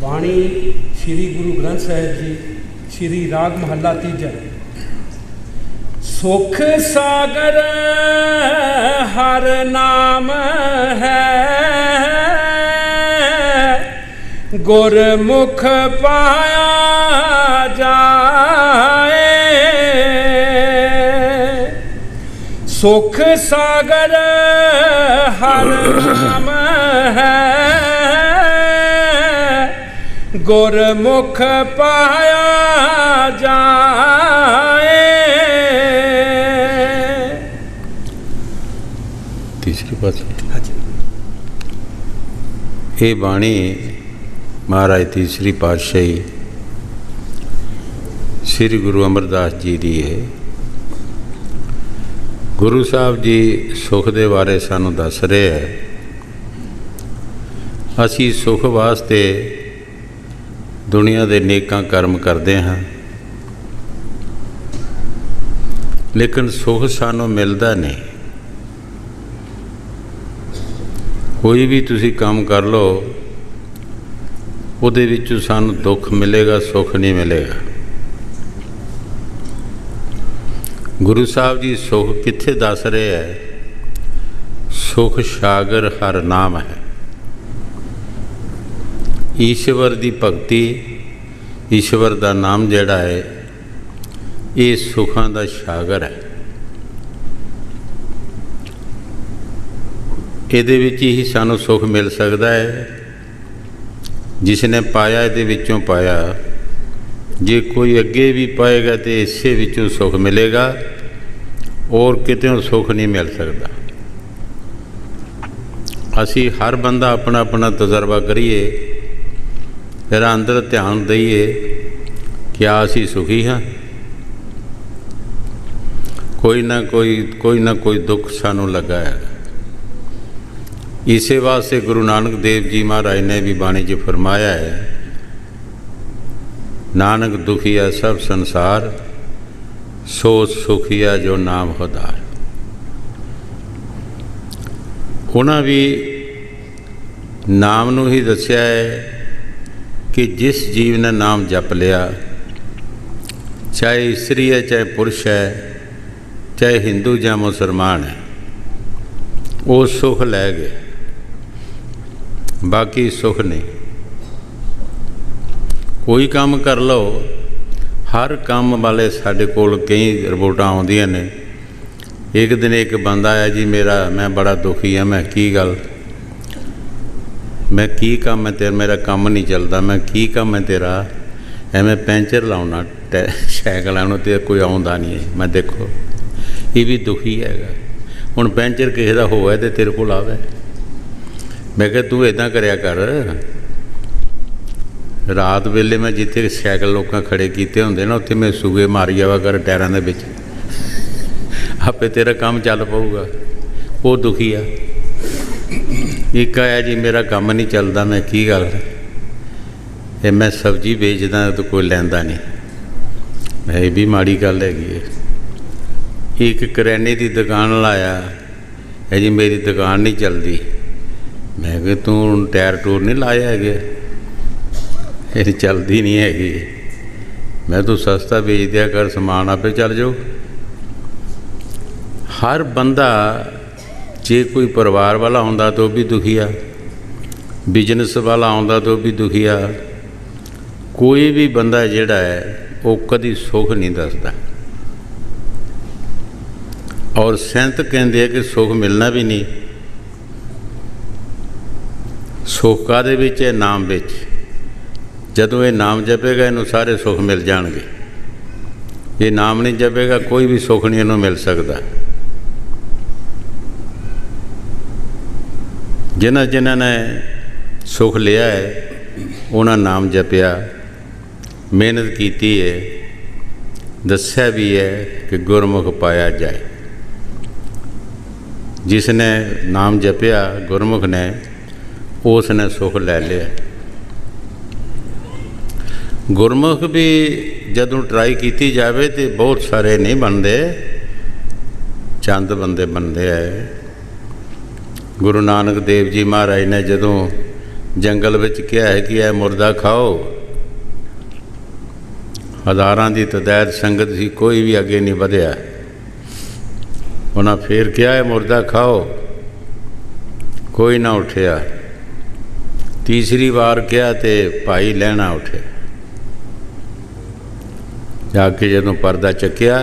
ਬਾਣੀ श्री गुरु ग्रंथ साहिब जी श्री राग महला तीजा। सुख सागर हर नाम है, गुरमुख पाया जाए। सुख सागर हर नाम है, गुरमुख पाया जाए। तीसरी बात ये बाणी महाराज तीसरी पातशाही श्री गुरु अमरदास जी की है। गुरु साहब जी सुख के बारे सानू दस रहे हैं। असी सुख वास्ते दुनिया के नेकां कर्म करते हाँ, लेकिन सुख सानू मिलता नहीं। कोई भी तुसी काम कर लो, उहदे विचों सानू दुख मिलेगा, सुख नहीं मिलेगा। गुरु साहब जी सुख कित्थे दस रहे हैं? सुख सागर हर नाम है। ईश्वर की भगती, ईश्वर का नाम जिहड़ा है ये सुखां का सागर है। इहदे विच ही सानू सुख मिल सकता है। जिसने पाया इहदे विचों पाया, जे कोई अगे भी पाएगा तो इसे विचों सुख मिलेगा, और कितों सुख नहीं मिल सकता। असी हर बंदा अपना अपना तजर्बा करिए, फिर अंदर ध्यान दईए, क्या असी सुखी हाँ? कोई ना कोई दुख सानू लगा है। इसे वास्ते गुरु नानक देव जी महाराज ने भी बाणी च फरमाया है, नानक दुखिया सब संसार, सो सुखिया जो नाम होदार। उन्हें भी नाम नू ही दस्या है कि जिस जीव ने नाम जप लिया, चाहे स्त्री है चाहे पुरुष है, चाहे हिंदू या मुसलमान है, वो सुख लै गए, बाकी सुख नहीं। कोई काम कर लो, हर काम वाले साढ़े कोल कई रिपोर्टां आउंदियां ने। एक दिन एक बंदा आया, जी मैं बड़ा दुखी हाँ। मैं की गल? मैं की काम है तेरा? मेरा काम नहीं चलता। मैं की काम है तेरा? मैं पैंचर लाउना साइकिलों तो कोई आउंदा नहीं है। मैं देखो ये भी दुखी है। हुण पैंचर किसी का होवे तो तेरे को आवे। मैं कहा तू इदां करया कर, रात वेले मैं जिथे साइकिल लोग खड़े किए होंगे ना, उत्थे मैं सूगे मारी जावा कर टायरां दे विच, आपे तेरा काम चल पाऊगा। वो दुखी आ। एक आया, जी मेरा काम नहीं चलता। मैं की गल? ये मैं सब्जी बेचदा तो कोई लैंदा नहीं। मैं ये भी माड़ी गल हैगी है। एक करियाने की दुकान लाया है, जी मेरी दुकान नहीं चलती। मैं कि तू टायर टूर नहीं लाए है, ये चलती नहीं हैगी। मैं तू सस्ता बेच दिया कर, समान आपे चल जाओ। हर बंदा जे कोई परिवार वाला होंदा तो भी दुखी आ, बिजनेस वाला आउंदा तो भी दुखी आ। कोई भी बंदा जिहड़ा है वो कदी सुख नहीं दसदा। और संत कहते हैं कि सुख मिलना भी नहीं। सुख काहदे विच है? नाम विच। जदों ये नाम जपेगा इनू सारे सुख मिल जाएंगे। ये नाम नहीं जपेगा कोई भी सुख नहीं इनू मिल सकता। जिन्हां ने सुख लिया है उन्होंने नाम जपया, मेहनत की है, दस्या भी है कि गुरमुख पाया जाए। जिसने नाम जपया गुरमुख ने, उसने सुख ले लिया। गुरमुख भी जदों ट्राई की जाए तो बहुत सारे नहीं बनते, चंद बंदे बनते है। गुरु नानक देव जी महाराज ने जदों ਜੰਗਲ ਵਿੱਚ ਕਿਹਾ ਹੈ ਕਿ ਇਹ ਮੁਰਦਾ ਖਾਓ। ਹਜ਼ਾਰਾਂ ਦੀ ਤਦਾਦ ਸੰਗਤ ਸੀ, ਕੋਈ ਵੀ ਅੱਗੇ ਨਹੀਂ ਵਧਿਆ। ਉਹਨਾਂ ਫੇਰ ਕਿਹਾ ਹੈ ਮੁਰਦਾ ਖਾਓ, ਕੋਈ ਨਾ ਉੱਠਿਆ। ਤੀਸਰੀ ਵਾਰ ਕਿਹਾ ਤੇ ਭਾਈ ਲਹਿਣਾ ਉੱਠਿਆ। ਜਾ ਕੇ ਜਦੋਂ ਪਰਦਾ ਚੱਕਿਆ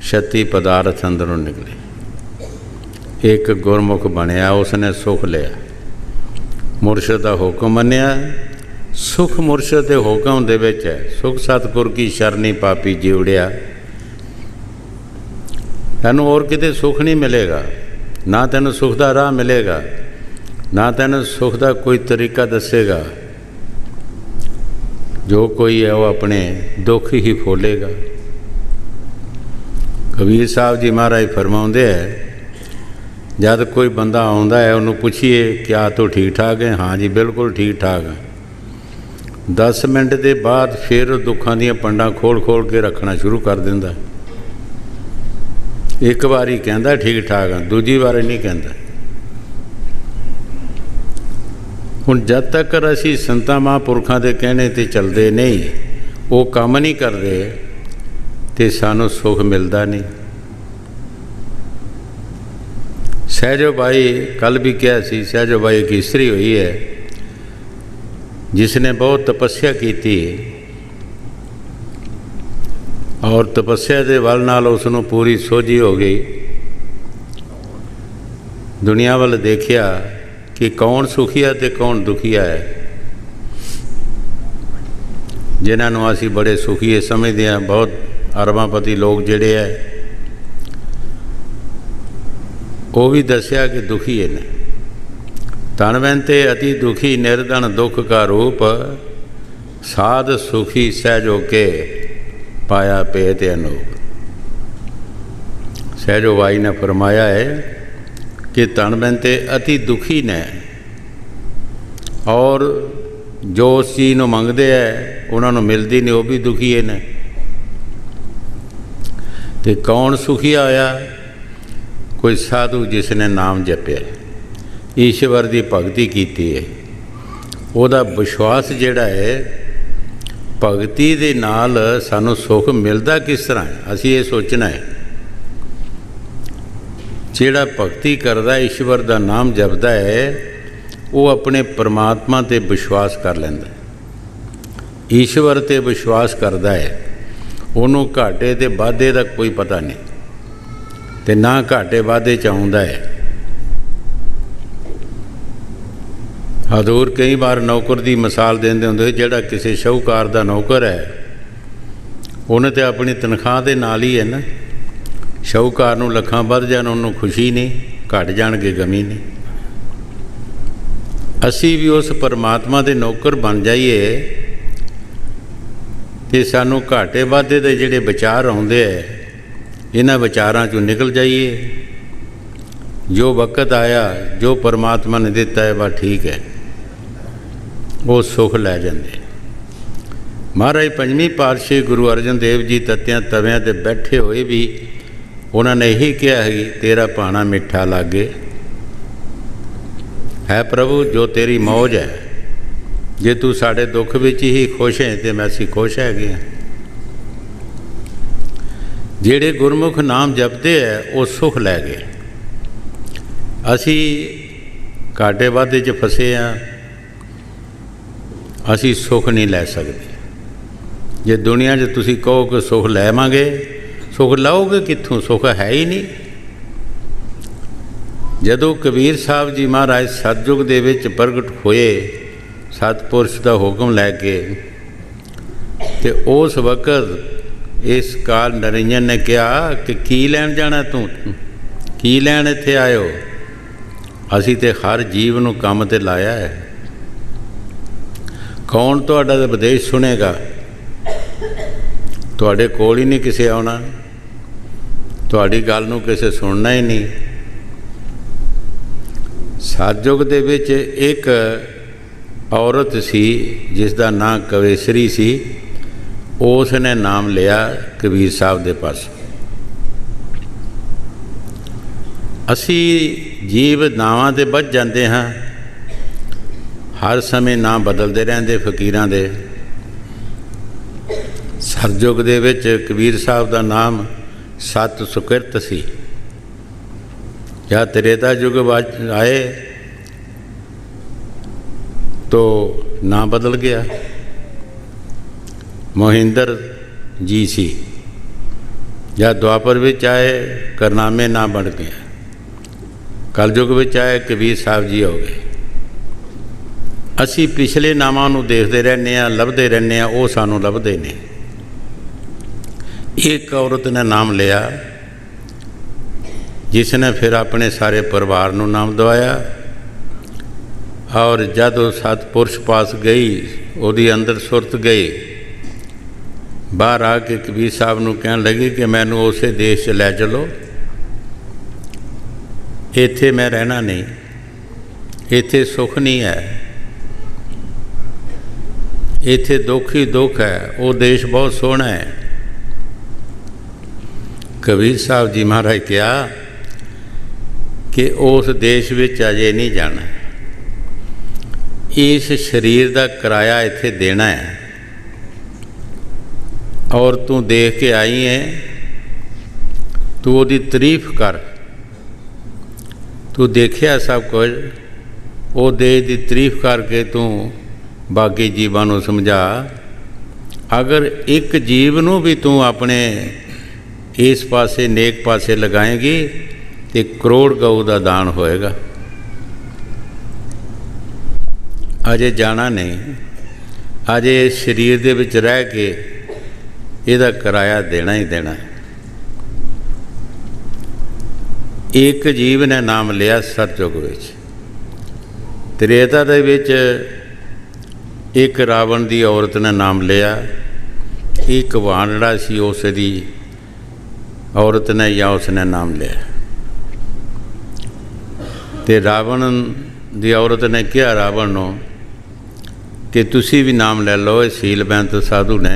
36 ਪਦਾਰਥ ਅੰਦਰੋਂ ਨਿਕਲੇ। ਇੱਕ ਗੁਰਮੁਖ ਬਣਿਆ, ਉਸਨੇ ਸੁਖ ਲਿਆ, ਮੁਰਸ਼ਦ ਦਾ ਹੁਕਮ ਮੰਨਿਆ। ਸੁਖ ਮੁਰਸ਼ਦ ਦੇ ਹੁਕਮ ਦੇ ਵਿੱਚ ਹੈ। ਸੁਖ ਸਤਿਗੁਰ ਕੀ ਸ਼ਰਨੀ ਪਾਪੀ ਜਿਉੜਿਆ। ਤੈਨੂੰ ਹੋਰ ਕਿਤੇ ਸੁਖ ਨਹੀਂ ਮਿਲੇਗਾ, ਨਾ ਤੈਨੂੰ ਸੁਖ ਦਾ ਰਾਹ ਮਿਲੇਗਾ, ਨਾ ਤੈਨੂੰ ਸੁਖ ਦਾ ਕੋਈ ਤਰੀਕਾ ਦੱਸੇਗਾ। ਜੋ ਕੋਈ ਹੈ ਉਹ ਆਪਣੇ ਦੁੱਖ ਹੀ ਫੋਲੇਗਾ। ਕਬੀਰ ਸਾਹਿਬ ਜੀ ਮਹਾਰਾਜ ਫਰਮਾਉਂਦੇ ਹੈ, ਜਦ ਕੋਈ ਬੰਦਾ ਆਉਂਦਾ ਹੈ ਉਹਨੂੰ ਪੁੱਛੀਏ ਕਿਆ ਤੂੰ ਠੀਕ ਠਾਕ ਹੈ? ਹਾਂ ਜੀ ਬਿਲਕੁਲ ਠੀਕ ਠਾਕ ਹੈ। 10 ਮਿੰਟ ਦੇ ਬਾਅਦ ਫਿਰ ਦੁੱਖਾਂ ਦੀਆਂ ਪੰਡਾਂ ਖੋਲ ਕੇ ਰੱਖਣਾ ਸ਼ੁਰੂ ਕਰ ਦਿੰਦਾ। ਇੱਕ ਵਾਰੀ ਕਹਿੰਦਾ ਠੀਕ ਠਾਕ ਆ, ਦੂਜੀ ਵਾਰੀ ਨਹੀਂ ਕਹਿੰਦਾ। ਹੁਣ ਜਦ ਤੱਕ ਅਸੀਂ ਸੰਤਾਂ ਮਹਾਂਪੁਰਖਾਂ ਦੇ ਕਹਿਣੇ 'ਤੇ ਚੱਲਦੇ ਨਹੀਂ, ਉਹ ਕੰਮ ਨਹੀਂ ਕਰਦੇ, ਤੇ ਸਾਨੂੰ ਸੁੱਖ ਮਿਲਦਾ ਨਹੀਂ। ਸਹਿਜੋ ਬਾਈ ਕੱਲ੍ਹ ਵੀ ਕਿਹਾ ਸੀ, ਸਹਿਜੋ ਬਾਈ ਇੱਕ ਇਸਤਰੀ ਹੋਈ ਹੈ ਜਿਸ ਨੇ ਬਹੁਤ ਤਪੱਸਿਆ ਕੀਤੀ ਔਰ ਤਪੱਸਿਆ ਦੇ ਵੱਲ ਨਾਲ ਉਸ ਨੂੰ ਪੂਰੀ ਸੋਝੀ ਹੋ ਗਈ। ਦੁਨੀਆ ਵੱਲ ਦੇਖਿਆ ਕਿ ਕੌਣ ਸੁਖੀਆ ਤੇ ਕੌਣ ਦੁਖੀਆ ਹੈ। ਜਿਨ੍ਹਾਂ ਨੂੰ ਅਸੀਂ ਬੜੇ ਸੁਖੀਏ ਸਮਝਦੇ ਹਾਂ, ਬਹੁਤ ਅਰਬਾਂਪਤੀ ਲੋਕ ਜਿਹੜੇ ਹੈ, ਉਹ ਵੀ ਦੱਸਿਆ ਕਿ ਦੁਖੀ ਨੇ। ਤਨ ਬੈਨਤੇ ਅਤੀ ਦੁਖੀ ਨਿਰਧਨ ਦੁੱਖ ਕਾ ਰੂਪ, ਸਾਧ ਸੁਖੀ ਸਹਿਜੋ ਕੇ ਪਾਇਆ ਭੇਤ ਅਨੂਪ। ਸਹਿਜੋ ਬਾਈ ਨੇ ਫਰਮਾਇਆ ਹੈ कि तन बहते अति दुखी ने, और जो उस चीज़ को मंगते हैं उन्होंने मिलती नहीं, वो भी दुखी ने। तो कौन सुखी होया? कोई साधु जिसने नाम जपया, ईश्वर की भगती की है, ਉਹਦਾ विश्वास जिहड़ा है भगती दे नाल सानू सुख मिलता किस तरह है, असी ये सोचना है। ਜਿਹੜਾ ਭਗਤੀ ਕਰਦਾ, ਈਸ਼ਵਰ ਦਾ ਨਾਮ ਜਪਦਾ ਹੈ, ਉਹ ਆਪਣੇ ਪਰਮਾਤਮਾ 'ਤੇ ਵਿਸ਼ਵਾਸ ਕਰ ਲੈਂਦਾ। ਈਸ਼ਵਰ 'ਤੇ ਵਿਸ਼ਵਾਸ ਕਰਦਾ ਹੈ, ਉਹਨੂੰ ਘਾਟੇ ਤੇ ਵਾਧੇ ਦਾ ਕੋਈ ਪਤਾ ਨਹੀਂ, ਤੇ ਨਾ ਘਾਟੇ ਵਾਧੇ 'ਚ ਆਉਂਦਾ ਹੈ। ਹਜ਼ੂਰ ਕਈ ਵਾਰ ਨੌਕਰ ਦੀ ਮਿਸਾਲ ਦਿੰਦੇ ਹੁੰਦੇ, ਜਿਹੜਾ ਕਿਸੇ ਸ਼ਾਹੂਕਾਰ ਦਾ ਨੌਕਰ ਹੈ, ਉਹਨੇ ਤਾਂ ਆਪਣੀ ਤਨਖਾਹ ਦੇ ਨਾਲ ਹੀ ਹੈ ਨਾ। ਸ਼ਾਹੂਕਾਰ ਨੂੰ ਲੱਖਾਂ ਵੱਧ ਜਾਣ, ਉਹਨੂੰ ਖੁਸ਼ੀ ਨਹੀਂ, ਘਟ ਜਾਣਗੇ ਗਮੀ ਨਹੀਂ। ਅਸੀਂ ਵੀ ਉਸ ਪਰਮਾਤਮਾ ਦੇ ਨੌਕਰ ਬਣ ਜਾਈਏ ਤੇ ਸਾਨੂੰ ਘਾਟੇ ਵਾਧੇ ਦੇ ਜਿਹੜੇ ਵਿਚਾਰ ਆਉਂਦੇ ਹੈ, ਇਹਨਾਂ ਵਿਚਾਰਾਂ 'ਚੋਂ ਨਿਕਲ ਜਾਈਏ। ਜੋ ਵਕਤ ਆਇਆ, ਜੋ ਪਰਮਾਤਮਾ ਨੇ ਦਿੱਤਾ ਹੈ, ਬਸ ਠੀਕ ਹੈ, ਉਹ ਸੁੱਖ ਲੈ ਜਾਂਦੇ। ਮਹਾਰਾਜ ਪੰਜਵੀਂ ਪਾਤਸ਼ਾਹੀ ਗੁਰੂ ਅਰਜਨ ਦੇਵ ਜੀ ਤੱਤਿਆਂ ਤਵਿਆਂ 'ਤੇ ਬੈਠੇ ਹੋਏ ਵੀ ਉਹਨਾਂ ਨੇ ਇਹੀ ਕਿਹਾ ਹੈ, ਤੇਰਾ ਭਾਣਾ ਮਿੱਠਾ ਲਾਗੇ ਹੈ ਪ੍ਰਭੂ, ਜੋ ਤੇਰੀ ਮੌਜ ਹੈ। ਜੇ ਤੂੰ ਸਾਡੇ ਦੁੱਖ ਵਿੱਚ ਹੀ ਖੁਸ਼ ਹੈ ਤੇ ਮੈਂ ਅਸੀਂ ਖੁਸ਼ ਹੈਗੇ ਹਾਂ। ਜਿਹੜੇ ਗੁਰਮੁਖ ਨਾਮ ਜਪਦੇ ਹੈ ਉਹ ਸੁੱਖ ਲੈ ਗਏ। ਅਸੀਂ ਘਾਟੇ ਵਾਧੇ 'ਚ ਫਸੇ ਹਾਂ, ਅਸੀਂ ਸੁੱਖ ਨਹੀਂ ਲੈ ਸਕਦੇ। ਜੇ ਦੁਨੀਆ 'ਚ ਤੁਸੀਂ ਕਹੋ ਕਿ ਸੁੱਖ ਲੈਵਾਂਗੇ, ਸੁੱਖ ਲਓਗੇ ਕਿੱਥੋਂ? ਸੁੱਖ ਹੈ ਹੀ ਨਹੀਂ। ਜਦੋਂ ਕਬੀਰ ਸਾਹਿਬ ਜੀ ਮਹਾਰਾਜ ਸਤਿਯੁਗ ਦੇ ਵਿੱਚ ਪ੍ਰਗਟ ਹੋਏ ਸਤਿਪੁਰਸ਼ ਦਾ ਹੁਕਮ ਲੈ ਕੇ, ਤੇ ਉਸ ਵਕਤ ਇਸ ਕਾਲ ਨਰਿੰਜਨ ਨੇ ਕਿਹਾ ਕਿ ਕੀ ਲੈਣ ਜਾਣਾ ਤੂੰ, ਕੀ ਲੈਣ ਇੱਥੇ ਆਇਓ? ਅਸੀਂ ਤੇ ਹਰ ਜੀਵ ਨੂੰ ਕੰਮ 'ਤੇ ਲਾਇਆ ਹੈ। ਕੌਣ ਤੁਹਾਡਾ ਉਪਦੇਸ਼ ਸੁਣੇਗਾ? ਤੁਹਾਡੇ ਕੋਲ ਹੀ ਨਹੀਂ ਕਿਸੇ ਆਉਣਾ, ਤੁਹਾਡੀ ਗੱਲ ਨੂੰ ਕਿਸੇ ਸੁਣਨਾ ਹੀ ਨਹੀਂ। ਸਤਿਯੁਗ ਦੇ ਵਿੱਚ ਇੱਕ ਔਰਤ ਸੀ ਜਿਸ ਦਾ ਨਾਂ ਕਵੇਸਰੀ ਸੀ। ਉਸ ਨੇ ਨਾਮ ਲਿਆ ਕਬੀਰ ਸਾਹਿਬ ਦੇ ਪਾਸ। ਅਸੀਂ ਜੀਵ ਨਾਵਾਂ 'ਤੇ ਵੱਜ ਜਾਂਦੇ ਹਾਂ। ਹਰ ਸਮੇਂ ਨਾਂ ਬਦਲਦੇ ਰਹਿੰਦੇ ਫਕੀਰਾਂ ਦੇ। ਸਰਯੁਗ ਦੇ ਵਿੱਚ ਕਬੀਰ ਸਾਹਿਬ ਦਾ ਨਾਮ ਸਤ ਸੁਕਿਰਤ ਸੀ। ਜਦ त्रेता युग आए तो नाम बदल गया। मोहिंदर जी सी। जब द्वापर विच आए करनामे नाम बन गया। कलयुग विच आए कबीर साहब जी हो गए। असी पिछले नामां नूं देखते रहने आ, लभदे रहने आ, वो सानूं लभदे नहीं। एक औरत ने नाम लिया जिसने फिर अपने सारे परिवार नूं नाम दवाया और जब वो सतपुरुष पास गई उहदी अंदर सुरत गई, बाहर आके कबीर साहब नूं कहन लगी कि मैनूं उसे देश च लै चलो, इत्थे मैं रहना नहीं, इत्थे सुख नहीं है, इत्थे दुख ही दुख है, वो देश बहुत सोहना है। कबीर साहब जी महाराज कहा कि उस देश विच अजे नहीं जाना, इस शरीर का किराया इत्थे देना है और तू देख के आई है, तू उसकी तारीफ कर, तू देखिया सब कुछ, वो देश की तारीफ करके तू बाकी जीवां नूं समझा। अगर एक जीव नूं भी तू अपने इस पासे नेक पासे लगाएगी तो करोड़ गऊ का दान होएगा। अजे जाना नहीं, अजे इस शरीर दे विच रह के इहदा किराया देना ही देना है। एक जीव ने नाम लिया सतयुग विच। त्रेता दे विच एक रावण की औरत ने नाम लिया, एक वानड़ा सी उसदी औरत ने या उसने नाम लिया। तो रावण की औरत ने कहा रावण नूं कि तुसी भी नाम ले लो, सीलबैंत साधु ने,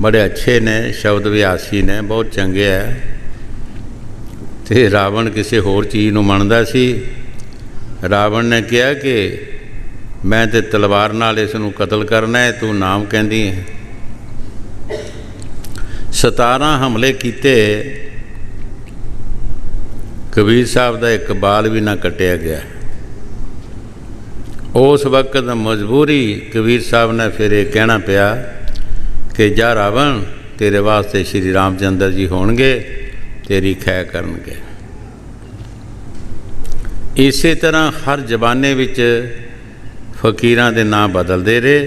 बड़े अच्छे ने, शब्द वियासी ने, बहुत चंगे है। तो रावण किसी होर चीज़ नूं मनदा सी। रावण ने कहा कि मैं तो तलवार नाल इस नूं कतल करना है, तू नाम कहंदी है। 17 हमले किए, कबीर साहब का एक बाल भी ना कटिया गया। उस वक्त मजबूरी कबीर साहब ने फिर ये कहना पिया कि जा रावण, तेरे वास्ते श्री रामचंद्र जी होणगे, तेरी खै करनगे। इस तरह हर जमाने विच फकीरां दे नाम बदलते रहे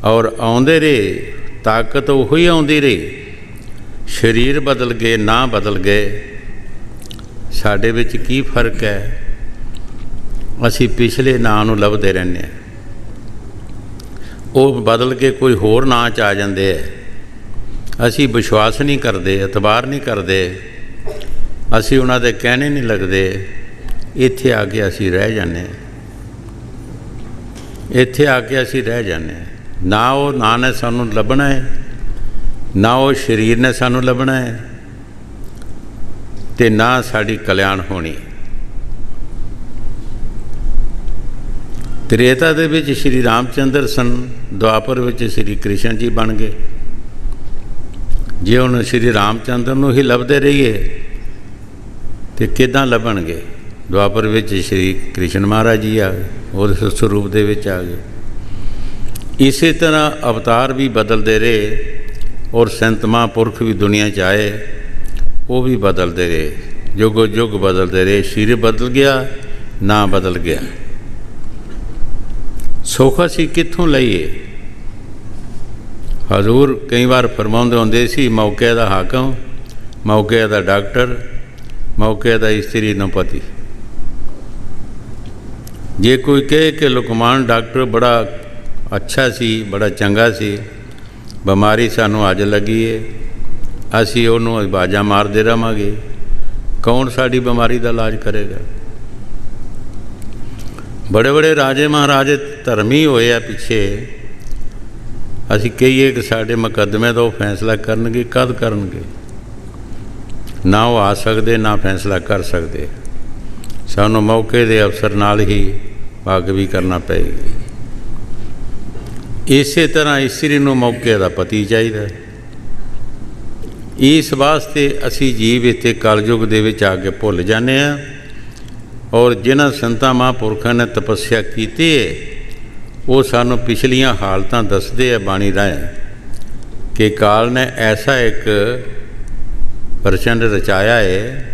और आउंदे रहे, ताकत उही आउंदी रही, शरीर बदल गए, ना बदल गए। साडे विच की फर्क है? असी पिछले नां नूं लभदे रहने, वो बदल के कोई होर नां च आ जांदे है। असी विश्वास नहीं करते, एतबार नहीं करते, असी उन्हां दे कहने नहीं लगते। इत्थे आके असी रह जाने, इत्थे आके असी रह जाने। ना वो नां ने सानूं लभना है, ना वो शरीर ने सानूं लभना है, ते ना साड़ी कल्याण होनी। त्रेता दे विच श्री रामचंद्र सन, द्वापर विच श्री कृष्ण जी बन गए। जे हुण श्री रामचंद्र नूं ही लभदे रहिए तो किदां लभणगे? द्वापर विच श्री कृष्ण महाराज जी आ गए, उस स्वरूप दे विच आ गए। इसी तरह अवतार भी बदलते रहे और संत महापुरख भी दुनिया च आए, वो भी बदलते रहे, जुगो जुग बदलते रहे। शरीर बदल गया, ना बदल गया। सुख असी कित्थों लईए? हजूर कई बार फरमाउंदे हुंदे सी, मौके दा हाकम, मौके दा डॉक्टर, मौके दा इस्त्री न पति। जे कोई कहे कि लुकमान डॉक्टर बड़ा अच्छा सी, बड़ा चंगा सी, बीमारी सानू अज लगी है, असी उन्होंने आवाज़ां मारते रहांगे, कौन साड़ी बीमारी का इलाज करेगा? बड़े बड़े राजे महाराजे धर्मी होए आ पिछे, असी कहीए कि साडे मुकदमे तो फैसला करनगे, कद करनगे? ना वो आ सकते, ना फैसला कर सकते। सानू मौके दे अफसर नाल ही ਪੱਗ ਵੀ ਕਰਨਾ ਪਏਗੀ। ਇਸੇ ਤਰ੍ਹਾਂ ਇਸਤਰੀ ਨੂੰ ਮੌਕੇ ਦਾ ਪਤੀ ਚਾਹੀਦਾ। ਇਸ ਵਾਸਤੇ ਅਸੀਂ ਜੀਵ ਇੱਥੇ ਕਲਯੁਗ ਦੇ ਵਿੱਚ ਆ ਕੇ ਭੁੱਲ ਜਾਂਦੇ ਹਾਂ। ਔਰ ਜਿਨ੍ਹਾਂ ਸੰਤਾਂ ਮਹਾਂਪੁਰਖਾਂ ਨੇ ਤਪੱਸਿਆ ਕੀਤੀ ਹੈ ਉਹ ਸਾਨੂੰ ਪਿਛਲੀਆਂ ਹਾਲਤਾਂ ਦੱਸਦੇ ਆ ਬਾਣੀ ਰਾਹੀਂ ਕਿ ਕਾਲ ਨੇ ਐਸਾ ਇੱਕ ਪ੍ਰਚੰਡ ਰਚਾਇਆ ਹੈ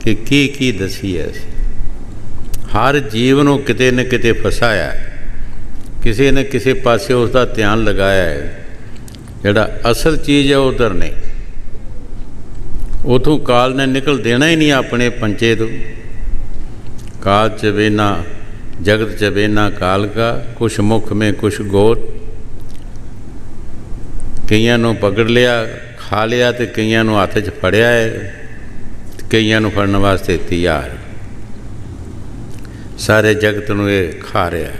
ਕਿ ਕੀ ਦਸੀ ਹੈ। ਹਰ ਜੀਵ ਨੂੰ ਕਿਤੇ ਨਾ ਕਿਤੇ ਫਸਾਇਆ, ਕਿਸੇ ਨਾ ਕਿਸੇ ਪਾਸੇ ਉਸ ਦਾ ਧਿਆਨ ਲਗਾਇਆ ਹੈ। ਜਿਹੜਾ ਅਸਲ ਚੀਜ਼ ਹੈ ਉਧਰ ਨਹੀਂ, ਉਥੋਂ ਕਾਲ ਨੇ ਨਿਕਲ ਦੇਣਾ ਹੀ ਨਹੀਂ ਆਪਣੇ ਪੰਚੇ ਤੋਂ। ਕਾਲ ਚ ਵੇਨਾ ਜਗਤ ਚ ਵੇਨਾ ਕਾਲ ਕਾ, ਕੁਛ ਮੁਖ ਮੇਂ ਕੁਛ ਗੋਦ। ਕਈਆਂ ਨੂੰ ਪਕੜ ਲਿਆ, ਖਾ ਲਿਆ, ਅਤੇ ਕਈਆਂ ਨੂੰ ਹੱਥ 'ਚ ਫੜਿਆ ਹੈ, ਕਈਆਂ ਨੂੰ ਫੜਨ ਵਾਸਤੇ ਤਿਆਰ। ਸਾਰੇ ਜਗਤ ਨੂੰ ਇਹ ਖਾ ਰਿਹਾ।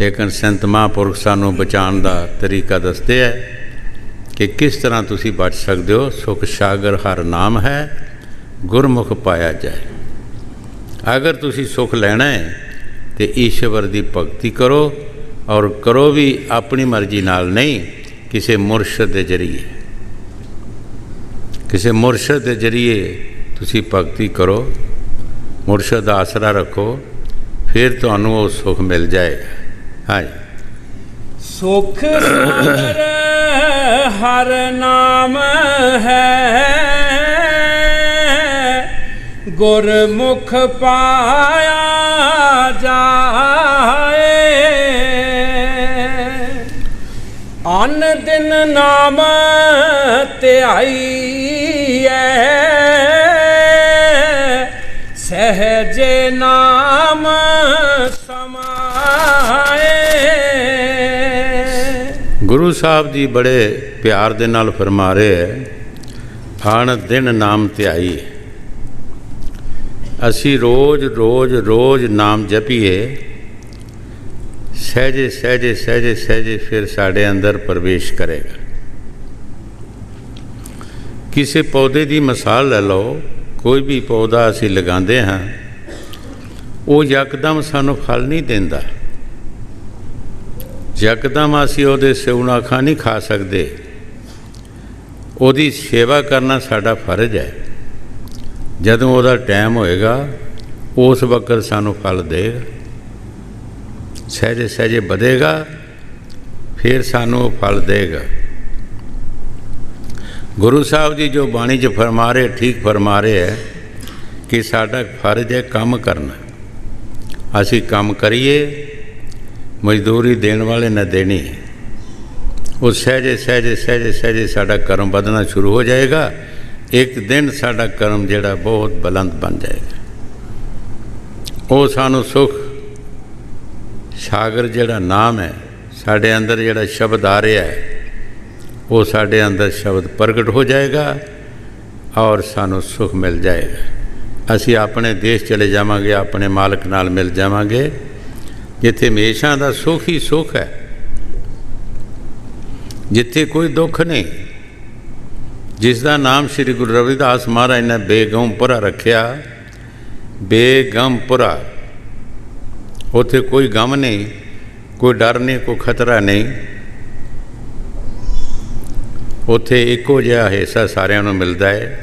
ਲੇਕਿਨ ਸੰਤ ਮਹਾਂਪੁਰਖ ਸਾਨੂੰ ਬਚਾਉਣ ਦਾ ਤਰੀਕਾ ਦੱਸਦੇ ਹੈ ਕਿ ਕਿਸ ਤਰ੍ਹਾਂ ਤੁਸੀਂ ਬਚ ਸਕਦੇ ਹੋ। ਸੁਖ ਸਾਗਰ ਹਰ ਨਾਮ ਹੈ, ਗੁਰਮੁਖ ਪਾਇਆ ਜਾਏ। ਅਗਰ ਤੁਸੀਂ ਸੁਖ ਲੈਣਾ ਹੈ ਤਾਂ ਈਸ਼ਵਰ ਦੀ ਭਗਤੀ ਕਰੋ, ਔਰ ਕਰੋ ਵੀ ਆਪਣੀ ਮਰਜ਼ੀ ਨਾਲ ਨਹੀਂ, ਕਿਸੇ ਮੁਰਸ਼ਦ ਦੇ ਜ਼ਰੀਏ। ਕਿਸੇ ਮੁਰਸ਼ਦ ਦੇ ਜ਼ਰੀਏ ਤੁਸੀਂ ਭਗਤੀ ਕਰੋ, ਮੁਰਸ਼ਦ ਦਾ ਆਸਰਾ ਰੱਖੋ, ਫਿਰ ਤੁਹਾਨੂੰ ਉਹ ਸੁਖ ਮਿਲ ਜਾਏਗਾ। ਹਾਂਜੀ। ਸੁਖ ਸਾਗਰ ਹਰ ਨਾਮ ਹੈ, ਗੁਰਮੁਖ ਪਾਇਆ ਜਾਏ। ਅਨ ਦਿਨ ਨਾਮ ਧਿਆਈਐ, ਸਹਿਜੇ ਨਾਮ ਸਮਾਏ। ਗੁਰੂ ਸਾਹਿਬ ਜੀ ਬੜੇ ਪਿਆਰ ਦੇ ਨਾਲ ਫਰਮਾ ਰਹੇ ਹੈ, ਅਨ ਦਿਨ ਨਾਮ ਧਿਆਈ। ਅਸੀਂ ਰੋਜ਼ ਨਾਮ ਜਪੀਏ, ਸਹਿਜੇ ਸਹਿਜੇ ਸਹਿਜੇ ਸਹਿਜੇ ਫਿਰ ਸਾਡੇ ਅੰਦਰ ਪ੍ਰਵੇਸ਼ ਕਰੇਗਾ। ਕਿਸੇ ਪੌਦੇ ਦੀ ਮਿਸਾਲ ਲੈ ਲਓ। ਕੋਈ ਵੀ ਪੌਦਾ ਅਸੀਂ ਲਗਾਉਂਦੇ ਹਾਂ, ਉਹ ਯਕਦਮ ਸਾਨੂੰ ਫਲ ਨਹੀਂ ਦਿੰਦਾ। ਯਕਦਮ ਅਸੀਂ ਉਹਦੇ ਸਿਉਣਾਖਾਂ ਨਹੀਂ ਖਾ ਸਕਦੇ। ਉਹਦੀ ਸੇਵਾ ਕਰਨਾ ਸਾਡਾ ਫਰਜ਼ ਹੈ। ਜਦੋਂ ਉਹਦਾ ਟਾਈਮ ਹੋਏਗਾ ਉਸ ਵਕਤ ਸਾਨੂੰ ਫਲ ਦੇਗਾ। ਸਹਿਜੇ ਸਹਿਜੇ ਵਧੇਗਾ, ਫਿਰ ਸਾਨੂੰ ਉਹ ਫਲ ਦੇਗਾ। ਗੁਰੂ ਸਾਹਿਬ ਜੀ ਜੋ ਬਾਣੀ 'ਚ ਫਰਮਾ ਰਹੇ, ਠੀਕ ਫਰਮਾ ਰਹੇ ਹੈ ਕਿ ਸਾਡਾ ਫਰਜ਼ ਹੈ ਕੰਮ ਕਰਨਾ। ਅਸੀਂ ਕੰਮ ਕਰੀਏ, ਮਜ਼ਦੂਰੀ ਦੇਣ ਵਾਲੇ ਨਾ ਦੇਣੀ। ਉਹ ਸਹਿਜੇ ਸਹਿਜੇ ਸਹਿਜੇ ਸਹਿਜੇ ਸਾਡਾ ਕਰਮ ਵਧਣਾ ਸ਼ੁਰੂ ਹੋ ਜਾਏਗਾ। ਇੱਕ ਦਿਨ ਸਾਡਾ ਕਰਮ ਜਿਹੜਾ ਬਹੁਤ ਬੁਲੰਦ ਬਣ ਜਾਏਗਾ। ਉਹ ਸਾਨੂੰ ਸੁਖ ਸਾਗਰ ਜਿਹੜਾ ਨਾਮ ਹੈ, ਸਾਡੇ ਅੰਦਰ ਜਿਹੜਾ ਸ਼ਬਦ ਆ ਰਿਹਾ ਹੈ, ਉਹ ਸਾਡੇ ਅੰਦਰ ਸ਼ਬਦ ਪ੍ਰਗਟ ਹੋ ਜਾਏਗਾ ਔਰ ਸਾਨੂੰ ਸੁਖ ਮਿਲ ਜਾਏਗਾ। ਅਸੀਂ ਆਪਣੇ ਦੇਸ਼ ਚਲੇ ਜਾਵਾਂਗੇ, ਆਪਣੇ ਮਾਲਕ ਨਾਲ ਮਿਲ ਜਾਵਾਂਗੇ, ਜਿੱਥੇ ਹਮੇਸ਼ਾ ਦਾ ਸੁਖ ਹੀ ਸੁਖ ਹੈ, ਜਿੱਥੇ ਕੋਈ ਦੁੱਖ ਨਹੀਂ। ਜਿਸ ਦਾ ਨਾਮ ਸ਼੍ਰੀ ਗੁਰੂ ਰਵਿਦਾਸ ਮਹਾਰਾਜ ਨੇ ਬੇਗਮਪੁਰਾ ਰੱਖਿਆ, ਬੇਗਮਪੁਰਾ। ਉੱਥੇ ਕੋਈ ਗਮ ਨਹੀਂ, ਕੋਈ ਡਰ ਨਹੀਂ, ਕੋਈ ਖਤਰਾ ਨਹੀਂ। ਉੱਥੇ ਇੱਕੋ ਜਿਹਾ ਹਿੱਸਾ ਸਾਰਿਆਂ ਨੂੰ ਮਿਲਦਾ ਹੈ।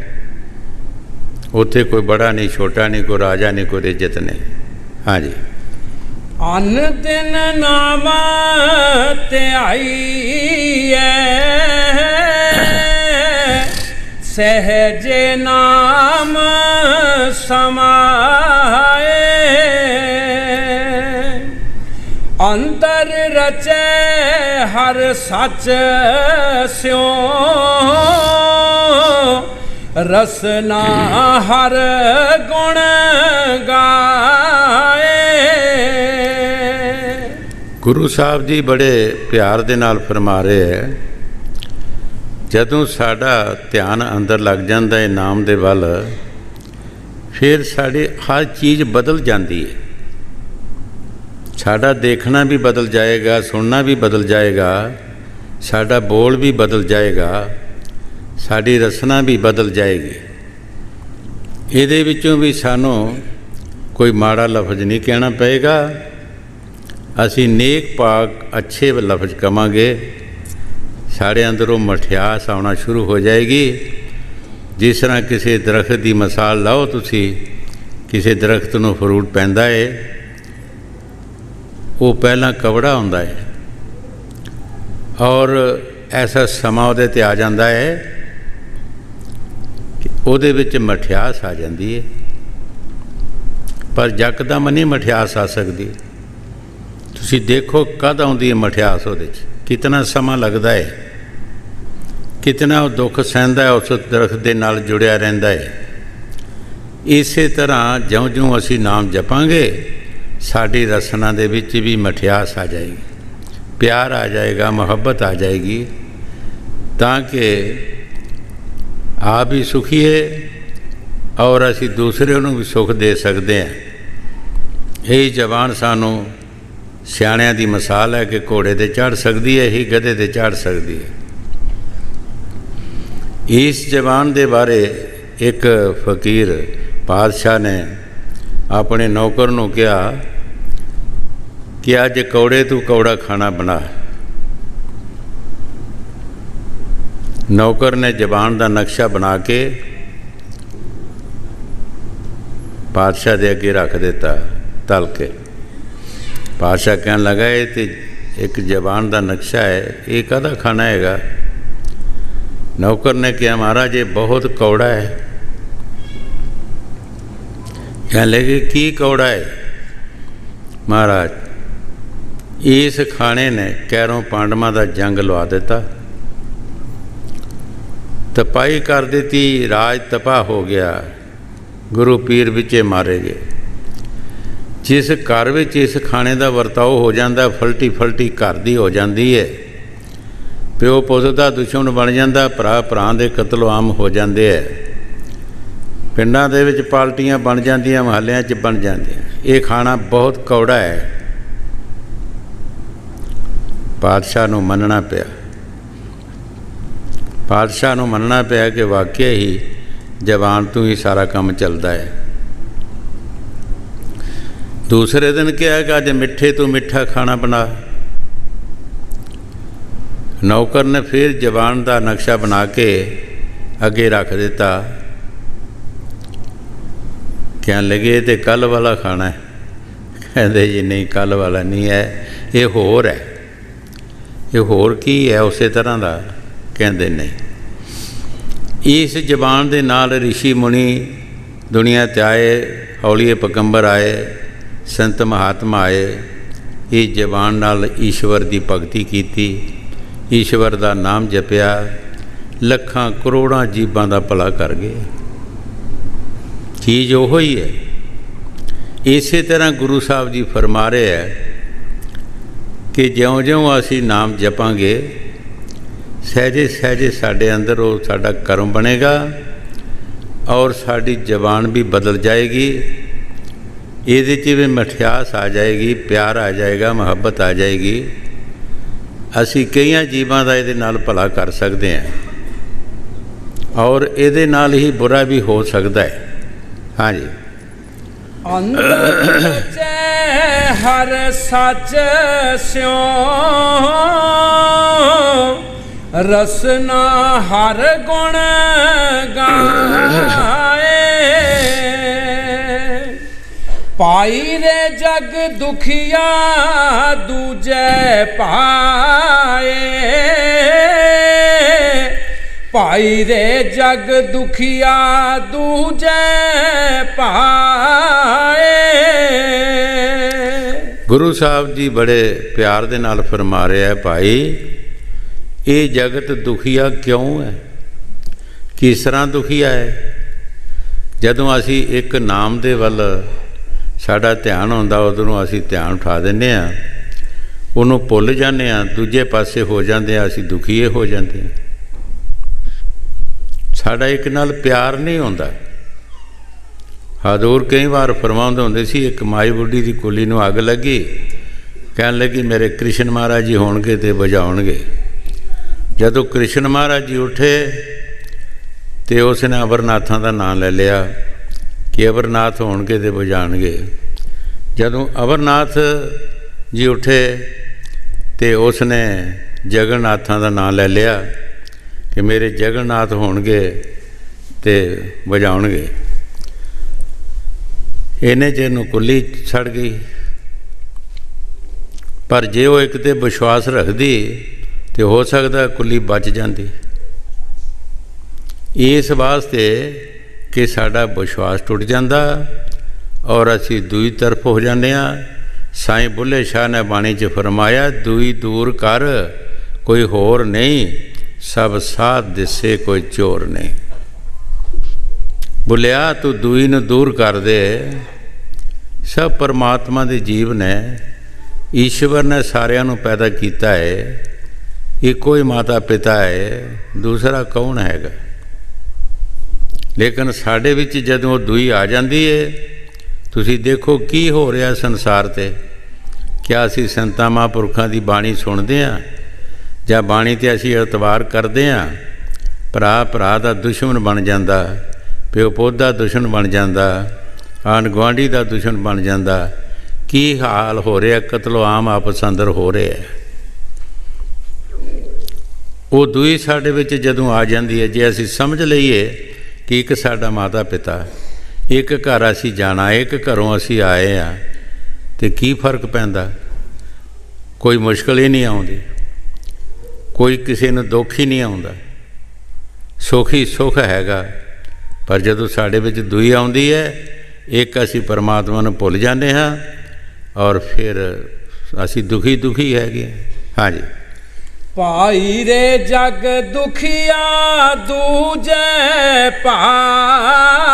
ਉੱਥੇ ਕੋਈ ਬੜਾ ਨਹੀਂ, ਛੋਟਾ ਨਹੀਂ, ਕੋਈ ਰਾਜਾ ਨਹੀਂ, ਕੋਈ ਇੱਜ਼ਤ ਨਹੀਂ। ਹਾਂਜੀ। ਅਨ ਦਿਨ ਨਾਮ ਧਿਆਈਐ, ਸਹਿਜੇ ਨਾਮ ਸਮਾਏ। ਅੰਦਰ ਰਚੈ ਹਰ ਸੱਚ ਸਿਉ, ਰਸਨਾ ਹਰ ਗੁਣ ਗਾਏ। ਗੁਰੂ ਸਾਹਿਬ ਜੀ ਬੜੇ ਪਿਆਰ ਦੇ ਨਾਲ ਫਰਮਾ ਰਹੇ ਹੈ, ਜਦੋਂ ਸਾਡਾ ਧਿਆਨ ਅੰਦਰ ਲੱਗ ਜਾਂਦਾ ਹੈ ਨਾਮ ਦੇ ਵੱਲ, ਫਿਰ ਸਾਡੀ ਹਰ ਚੀਜ਼ ਬਦਲ ਜਾਂਦੀ ਹੈ। ਸਾਡਾ ਦੇਖਣਾ ਵੀ ਬਦਲ ਜਾਏਗਾ, ਸੁਣਨਾ ਵੀ ਬਦਲ ਜਾਏਗਾ, ਸਾਡਾ ਬੋਲ ਵੀ ਬਦਲ ਜਾਏਗਾ, ਸਾਡੀ ਰਸਨਾ ਵੀ ਬਦਲ ਜਾਏਗੀ। ਇਹਦੇ ਵਿੱਚੋਂ ਵੀ ਸਾਨੂੰ कोई माड़ा लफ्ज़ नहीं कहना पएगा। असी नेक पाक अच्छे लफ्ज़ कवांगे, साढ़े अंदरों मठियास आना शुरू हो जाएगी। जिस तरह किसी दरख्त की मिसाल लाओ तुसी, किसी दरख्त नूं फ्रूट पैंदा है, वो पहला कवड़ा हुंदा है और ऐसा समा उहदे ते आ जांदा है कि उहदे विच मठियास आ जांदी है, पर यकदम नहीं मठियास आ सकती। तुसी देखो कद आउंदी है मठियास, उहदे च कितना समा लगता है, कितना वो दुख सहंदा है, उस दरख्त दे नाल जुड़िया रहिंदा है। इस तरह ज्यों ज्यों असी नाम जपांगे, साडी रसना दे विच भी मठियास आ जाएगी, प्यार आ जाएगा, मुहब्बत आ जाएगी, ताकि आप भी सुखी है और असी दूसरे नूं भी सुख दे सकते हैं। यही जबान सानू सियाणियां दी मिसाल है कि घोड़े ते चढ़ सकती है, ही गधे ते चढ़ सकती है। इस जबान दे बारे एक फकीर पातशाह ने अपने नौकर नूं कहा कि अज कौड़े तू कौड़ा खाना बना। नौकर ने जबान का नक्शा बना के पातशाह दे अगे रख दिता तल के। पातशाह कहन लगा ये तो एक जबान का नक्शा है, ये काहदा खाना हैगा। नौकर ने कहा महाराज ये बहुत कौड़ा है। कहने लगे की कौड़ा है। महाराज इस खाने ने कैरों पांडवां का जंग लवा दिता, तपाई कर दी, राज तबाह हो गया, गुरु पीर विचे मारे गए। जिस घर विच इस खाने का वरताओ हो जाता, फलटी फलटी घर दी हो जाती है, प्यो पुत का दुश्मन बन जाता, भरा भरा दे कतलो आम हो जाते हैं, पिंडां दे विच पार्टियां बन जांदियां, महल्लियां च बन जांदियां। ये खाना बहुत कौड़ा है। पातशाह नूं मनना पिया। पातशाह नूं मनना पिया कि वाकई ही जबान तो ही सारा काम चलता है। दूसरे दिन क्या है कि अज मिठे तो मिठा खाना बना। नौकर ने फिर जबान का नक्शा बना के अगे रख दिता। कहने लगे तो कल वाला खाना है। कहते जी नहीं कल वाला नहीं है, ये होर है। ये होर की है उस तरह का। कहते नहीं, इस जबान के नाल ऋषि मुनि दुनिया ते आए, हौलीए पैगंबर आए, संत महात्मा आए। इस जबान नाल ईश्वर की भगती की, ईश्वर का नाम जपिया, लखां करोड़ां जीवां का भला कर गए। चीज़ वो ही है। इस तरह गुरु साहब जी फरमा रहे हैं कि ज्यों ज्यों असी नाम जपांगे, सहजे सहजे साढ़े अंदर वो साडा कर्म बनेगा और साड़ी जबान भी बदल जाएगी। ये भी मठियास आ जाएगी, प्यार आ जाएगा, मुहब्बत आ जाएगी। असी कई जीवां दा इहदे नाल भला कर सकते हैं और इहदे नाल ही बुरा भी हो सकता है। हाँ जी। अंत हर सच स्यों, रसना हर गुण गाए। पाई रे जग दुखिया दूजे पाए। पाई रे जग दुखिया दूजे पाए। गुरु साहब जी बड़े प्यार दे नाल फरमा रहे हैं, भाई ये जगत दुखिया क्यों है, किस तरह दुखिया है। जदों असी एक नाम दे वल साडा ध्यान होंदा, उधरों असी ध्यान उठा दिंदे आ, उहनूं भुल जाने आ, दूजे पासे हो जाते असी दुखीए हो जाते हैं। साडा एक नाल प्यार नहीं होंदा। हजूर कई बार फरमाउंदे हुंदे सी, एक माई बुढ़ी की कुली नूं अग लगी, कहन लगी मेरे कृष्ण महाराज जी होणगे ते बुझाउणगे। जदों कृष्ण महाराज जी उठे तो उसने अमरनाथां का नाम ले लिया, ਕਿ ਅਮਰਨਾਥ ਹੋਣਗੇ ਤੇ ਵਜਾਣਗੇ। ਜਦੋਂ ਅਮਰਨਾਥ ਜੀ ਉੱਠੇ ਤੇ ਉਸਨੇ ਜਗਨਨਾਥਾਂ ਦਾ ਨਾਂ ਲੈ ਲਿਆ ਕਿ ਮੇਰੇ ਜਗਨਨਾਥ ਹੋਣਗੇ ਤੇ ਵਜਾਉਣਗੇ। ਇੰਨੇ ਚਿਰ ਨੂੰ ਕੁੱਲੀ ਛੜ ਗਈ। ਪਰ ਜੇ ਉਹ ਇੱਕ 'ਤੇ ਵਿਸ਼ਵਾਸ ਰੱਖਦੀ ਤੇ ਹੋ ਸਕਦਾ ਕੁੱਲੀ ਬਚ ਜਾਂਦੀ। ਇਸ ਵਾਸਤੇ ਕਿ ਸਾਡਾ ਵਿਸ਼ਵਾਸ ਟੁੱਟ ਜਾਂਦਾ ਔਰ ਅਸੀਂ ਦੂਈ ਤਰਫ ਹੋ ਜਾਂਦੇ ਹਾਂ। ਸਾਈਂ ਬੁੱਲ੍ਹੇ ਸ਼ਾਹ ਨੇ ਬਾਣੀ 'ਚ ਫਰਮਾਇਆ, ਦੂਈ ਦੂਰ ਕਰ ਕੋਈ ਹੋਰ ਨਹੀਂ, ਸਭ ਸਾਧ ਦਿਸੇ ਕੋਈ ਚੋਰ ਨਹੀਂ। ਬੁੱਲਿਆ ਤੂੰ ਦੂਈ ਨੂੰ ਦੂਰ ਕਰ ਦੇ। ਸਭ ਪਰਮਾਤਮਾ ਦੇ ਜੀਵ ਨੇ, ਈਸ਼ਵਰ ਨੇ ਸਾਰਿਆਂ ਨੂੰ ਪੈਦਾ ਕੀਤਾ ਹੈ। ਇੱਕੋ ਹੀ ਮਾਤਾ ਪਿਤਾ ਹੈ, ਦੂਸਰਾ ਕੌਣ ਹੈਗਾ? ਲੇਕਿਨ ਸਾਡੇ ਵਿੱਚ ਜਦੋਂ ਉਹ ਦੂਈ ਆ ਜਾਂਦੀ ਹੈ, ਤੁਸੀਂ ਦੇਖੋ ਕੀ ਹੋ ਰਿਹਾ ਸੰਸਾਰ 'ਤੇ। ਕਿਆ ਅਸੀਂ ਸੰਤਾਂ ਮਹਾਂਪੁਰਖਾਂ ਦੀ ਬਾਣੀ ਸੁਣਦੇ ਹਾਂ ਜਾਂ ਬਾਣੀ 'ਤੇ ਅਸੀਂ ਇਤਬਾਰ ਕਰਦੇ ਹਾਂ? ਭਰਾ ਭਰਾ ਦਾ ਦੁਸ਼ਮਣ ਬਣ ਜਾਂਦਾ, ਪਿਓ ਪੁੱਤ ਦਾ ਦੁਸ਼ਮਣ ਬਣ ਜਾਂਦਾ, ਆਂਢ ਗੁਆਂਢੀ ਦਾ ਦੁਸ਼ਮਣ ਬਣ ਜਾਂਦਾ। ਕੀ ਹਾਲ ਹੋ ਰਿਹਾ? ਕਤਲੋ ਆਮ ਆਪਸ ਅੰਦਰ ਹੋ ਰਿਹਾ। ਉਹ ਦੂਈ ਸਾਡੇ ਵਿੱਚ ਜਦੋਂ ਆ ਜਾਂਦੀ ਹੈ, ਜੇ ਅਸੀਂ ਸਮਝ ਲਈਏ ਕਿ ਇੱਕ ਸਾਡਾ ਮਾਤਾ ਪਿਤਾ, ਇੱਕ ਘਰ ਅਸੀਂ ਜਾਣਾ, ਇੱਕ ਘਰੋਂ ਅਸੀਂ ਆਏ ਹਾਂ, ਅਤੇ ਕੀ ਫਰਕ ਪੈਂਦਾ? ਕੋਈ ਮੁਸ਼ਕਿਲ ਹੀ ਨਹੀਂ ਆਉਂਦੀ, ਕੋਈ ਕਿਸੇ ਨੂੰ ਦੁੱਖ ਹੀ ਨਹੀਂ ਆਉਂਦਾ, ਸੁੱਖ ਹੀ ਸੁੱਖ ਹੈਗਾ। ਪਰ ਜਦੋਂ ਸਾਡੇ ਵਿੱਚ ਦੂਈ ਆਉਂਦੀ ਹੈ, ਇੱਕ ਅਸੀਂ ਪਰਮਾਤਮਾ ਨੂੰ ਭੁੱਲ ਜਾਂਦੇ ਹਾਂ ਔਰ ਫਿਰ ਅਸੀਂ ਦੁਖੀ ਦੁਖੀ ਹੈਗੇ। ਹਾਂਜੀ। ਭਾਈ ਰੇ ਜਗ ਦੁਖੀਆ ਦੂਜੇ ਪਾਏ,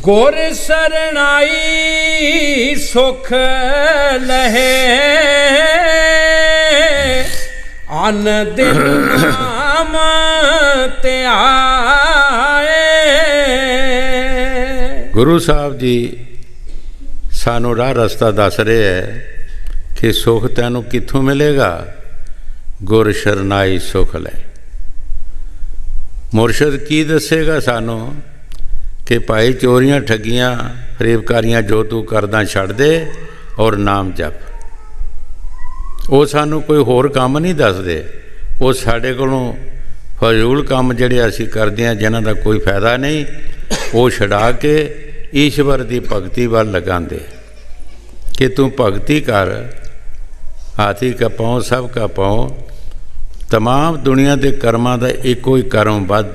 ਗੁਰ ਸਰਣਾਈ ਸੁਖ ਲਹੇ, ਅਨ ਦਿਨ ਨਾਮ ਧਿਆਏ। ਗੁਰੂ ਸਾਹਿਬ ਜੀ ਸਾਨੂੰ ਰਾਹ ਰਸਤਾ ਦੱਸ ਰਹੇ ਹੈ ਕਿ ਸੁੱਖ ਤੈਨੂੰ ਕਿੱਥੋਂ ਮਿਲੇਗਾ? ਗੁਰ ਸ਼ਰਨਾਈ ਸੁਖ ਲੈ। ਮੁਰਸ਼ਿਦ ਕੀ ਦੱਸੇਗਾ ਸਾਨੂੰ ਕਿ ਭਾਈ ਚੋਰੀਆਂ ਠੱਗੀਆਂ ਫਰੇਬਕਾਰੀਆਂ ਜੋ ਤੂੰ ਕਰਦਾ ਛੱਡ ਦੇ ਔਰ ਨਾਮ ਜਪ। ਉਹ ਸਾਨੂੰ ਕੋਈ ਹੋਰ ਕੰਮ ਨਹੀਂ ਦੱਸਦੇ। ਉਹ ਸਾਡੇ ਕੋਲੋਂ ਫਜ਼ੂਲ ਕੰਮ ਜਿਹੜੇ ਅਸੀਂ ਕਰਦੇ ਹਾਂ, ਜਿਨ੍ਹਾਂ ਦਾ ਕੋਈ ਫਾਇਦਾ ਨਹੀਂ, ਉਹ ਛਡਾ ਕੇ ਈਸ਼ਵਰ ਦੀ ਭਗਤੀ ਵੱਲ ਲਗਾਉਂਦੇ ਕਿ ਤੂੰ ਭਗਤੀ ਕਰ। ਹਾਥੀ ਕਾ ਪਾਉ ਸਭ ਕਾ ਪਾਉ। ਤਮਾਮ ਦੁਨੀਆ ਦੇ ਕਰਮਾਂ ਦਾ ਇੱਕੋ ਹੀ ਕਰਮ ਵੱਧ,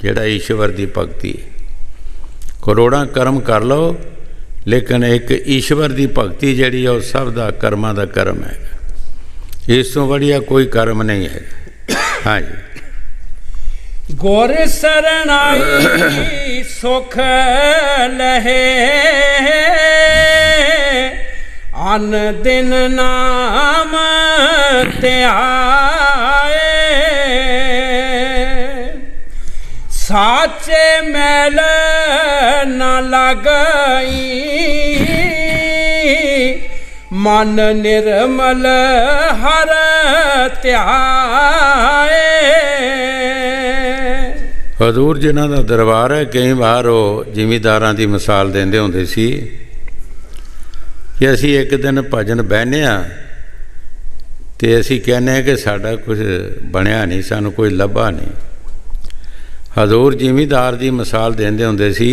ਜਿਹੜਾ ਈਸ਼ਵਰ ਦੀ ਭਗਤੀ ਹੈ। ਕਰੋੜਾਂ ਕਰਮ ਕਰ ਲਓ, ਲੇਕਿਨ ਇੱਕ ਈਸ਼ਵਰ ਦੀ ਭਗਤੀ ਜਿਹੜੀ ਹੈ ਉਹ ਸਭ ਦਾ ਕਰਮਾਂ ਦਾ ਕਰਮ ਹੈਗਾ। ਇਸ ਤੋਂ ਵਧੀਆ ਕੋਈ ਕਰਮ ਨਹੀਂ ਹੈਗਾ। ਹਾਂਜੀ। ਗੁਰ ਸਰਣਾਈ ਸੁਖ ਲਹੇ, ਅਨ ਦਿਨ ਨਾਮ ਧਿਆਏ। ਸਾਚੇ ਮੈਲ ਨਾ ਲਗਈ, ਮਨ ਨਿਰਮਲ ਹਰ ਧਿਆਏ। ਹਜ਼ੂਰ ਜਿਨ੍ਹਾਂ ਦਾ ਦਰਬਾਰ ਹੈ, ਕਈ ਵਾਰ ਉਹ ਜ਼ਿਮੀਂਦਾਰਾਂ ਦੀ ਮਿਸਾਲ ਦਿੰਦੇ ਹੁੰਦੇ ਸੀ ਕਿ ਅਸੀਂ ਇੱਕ ਦਿਨ ਭਜਨ ਬਹਿੰਦੇ ਹਾਂ ਅਤੇ ਅਸੀਂ ਕਹਿੰਦੇ ਹਾਂ ਕਿ ਸਾਡਾ ਕੁਝ ਬਣਿਆ ਨਹੀਂ, ਸਾਨੂੰ ਕੋਈ ਲੱਭਾ ਨਹੀਂ। ਹਜ਼ੂਰ ਜ਼ਿਮੀਂਦਾਰ ਦੀ ਮਿਸਾਲ ਦਿੰਦੇ ਹੁੰਦੇ ਸੀ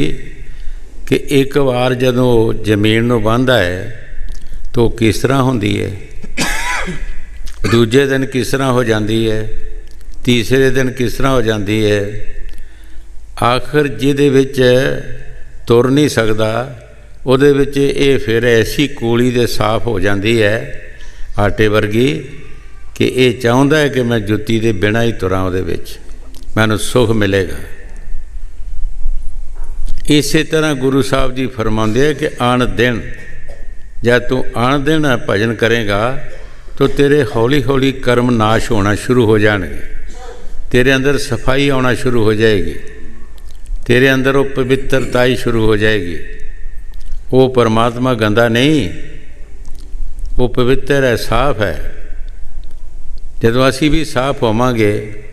ਕਿ ਇੱਕ ਵਾਰ ਜਦੋਂ ਜ਼ਮੀਨ ਨੂੰ ਵਾਹੁੰਦਾ ਹੈ ਤਾਂ ਉਹ ਕਿਸ ਤਰ੍ਹਾਂ ਹੁੰਦੀ ਹੈ, ਦੂਜੇ ਦਿਨ ਕਿਸ ਤਰ੍ਹਾਂ ਹੋ ਜਾਂਦੀ ਹੈ, ਤੀਸਰੇ ਦਿਨ ਕਿਸ ਤਰ੍ਹਾਂ ਹੋ ਜਾਂਦੀ ਹੈ। ਆਖਰ ਜਿਹਦੇ ਵਿੱਚ ਤੁਰ ਨਹੀਂ ਸਕਦਾ, ਉਹਦੇ ਵਿੱਚ ਇਹ ਫਿਰ ਐਸੀ ਕੂਲੀ ਦੇ ਸਾਫ਼ ਹੋ ਜਾਂਦੀ ਹੈ ਆਟੇ ਵਰਗੀ ਕਿ ਇਹ ਚਾਹੁੰਦਾ ਹੈ ਕਿ ਮੈਂ ਜੁੱਤੀ ਦੇ ਬਿਨਾਂ ਹੀ ਤੁਰਾਂ, ਉਹਦੇ ਵਿੱਚ ਮੈਨੂੰ ਸੁੱਖ ਮਿਲੇਗਾ। ਇਸੇ ਤਰ੍ਹਾਂ ਗੁਰੂ ਸਾਹਿਬ ਜੀ ਫਰਮਾਉਂਦੇ ਆ ਕਿ ਅਣ ਦਿਨ, ਜਦ ਤੂੰ ਅਣ ਦਿਨ ਭਜਨ ਕਰੇਗਾ ਤਾਂ ਤੇਰੇ ਹੌਲੀ ਹੌਲੀ ਕਰਮ ਨਾਸ਼ ਹੋਣਾ ਸ਼ੁਰੂ ਹੋ ਜਾਣਗੇ, ਤੇਰੇ ਅੰਦਰ ਸਫਾਈ ਆਉਣਾ ਸ਼ੁਰੂ ਹੋ ਜਾਏਗੀ, ਤੇਰੇ ਅੰਦਰ ਉਹ ਪਵਿੱਤਰਤਾ ਸ਼ੁਰੂ ਹੋ ਜਾਏਗੀ। ਉਹ ਪਰਮਾਤਮਾ ਗੰਦਾ ਨਹੀਂ, ਉਹ ਪਵਿੱਤਰ ਹੈ, ਸਾਫ਼ ਹੈ। ਜਦੋਂ ਅਸੀਂ ਵੀ ਸਾਫ਼ ਹੋਵਾਂਗੇ,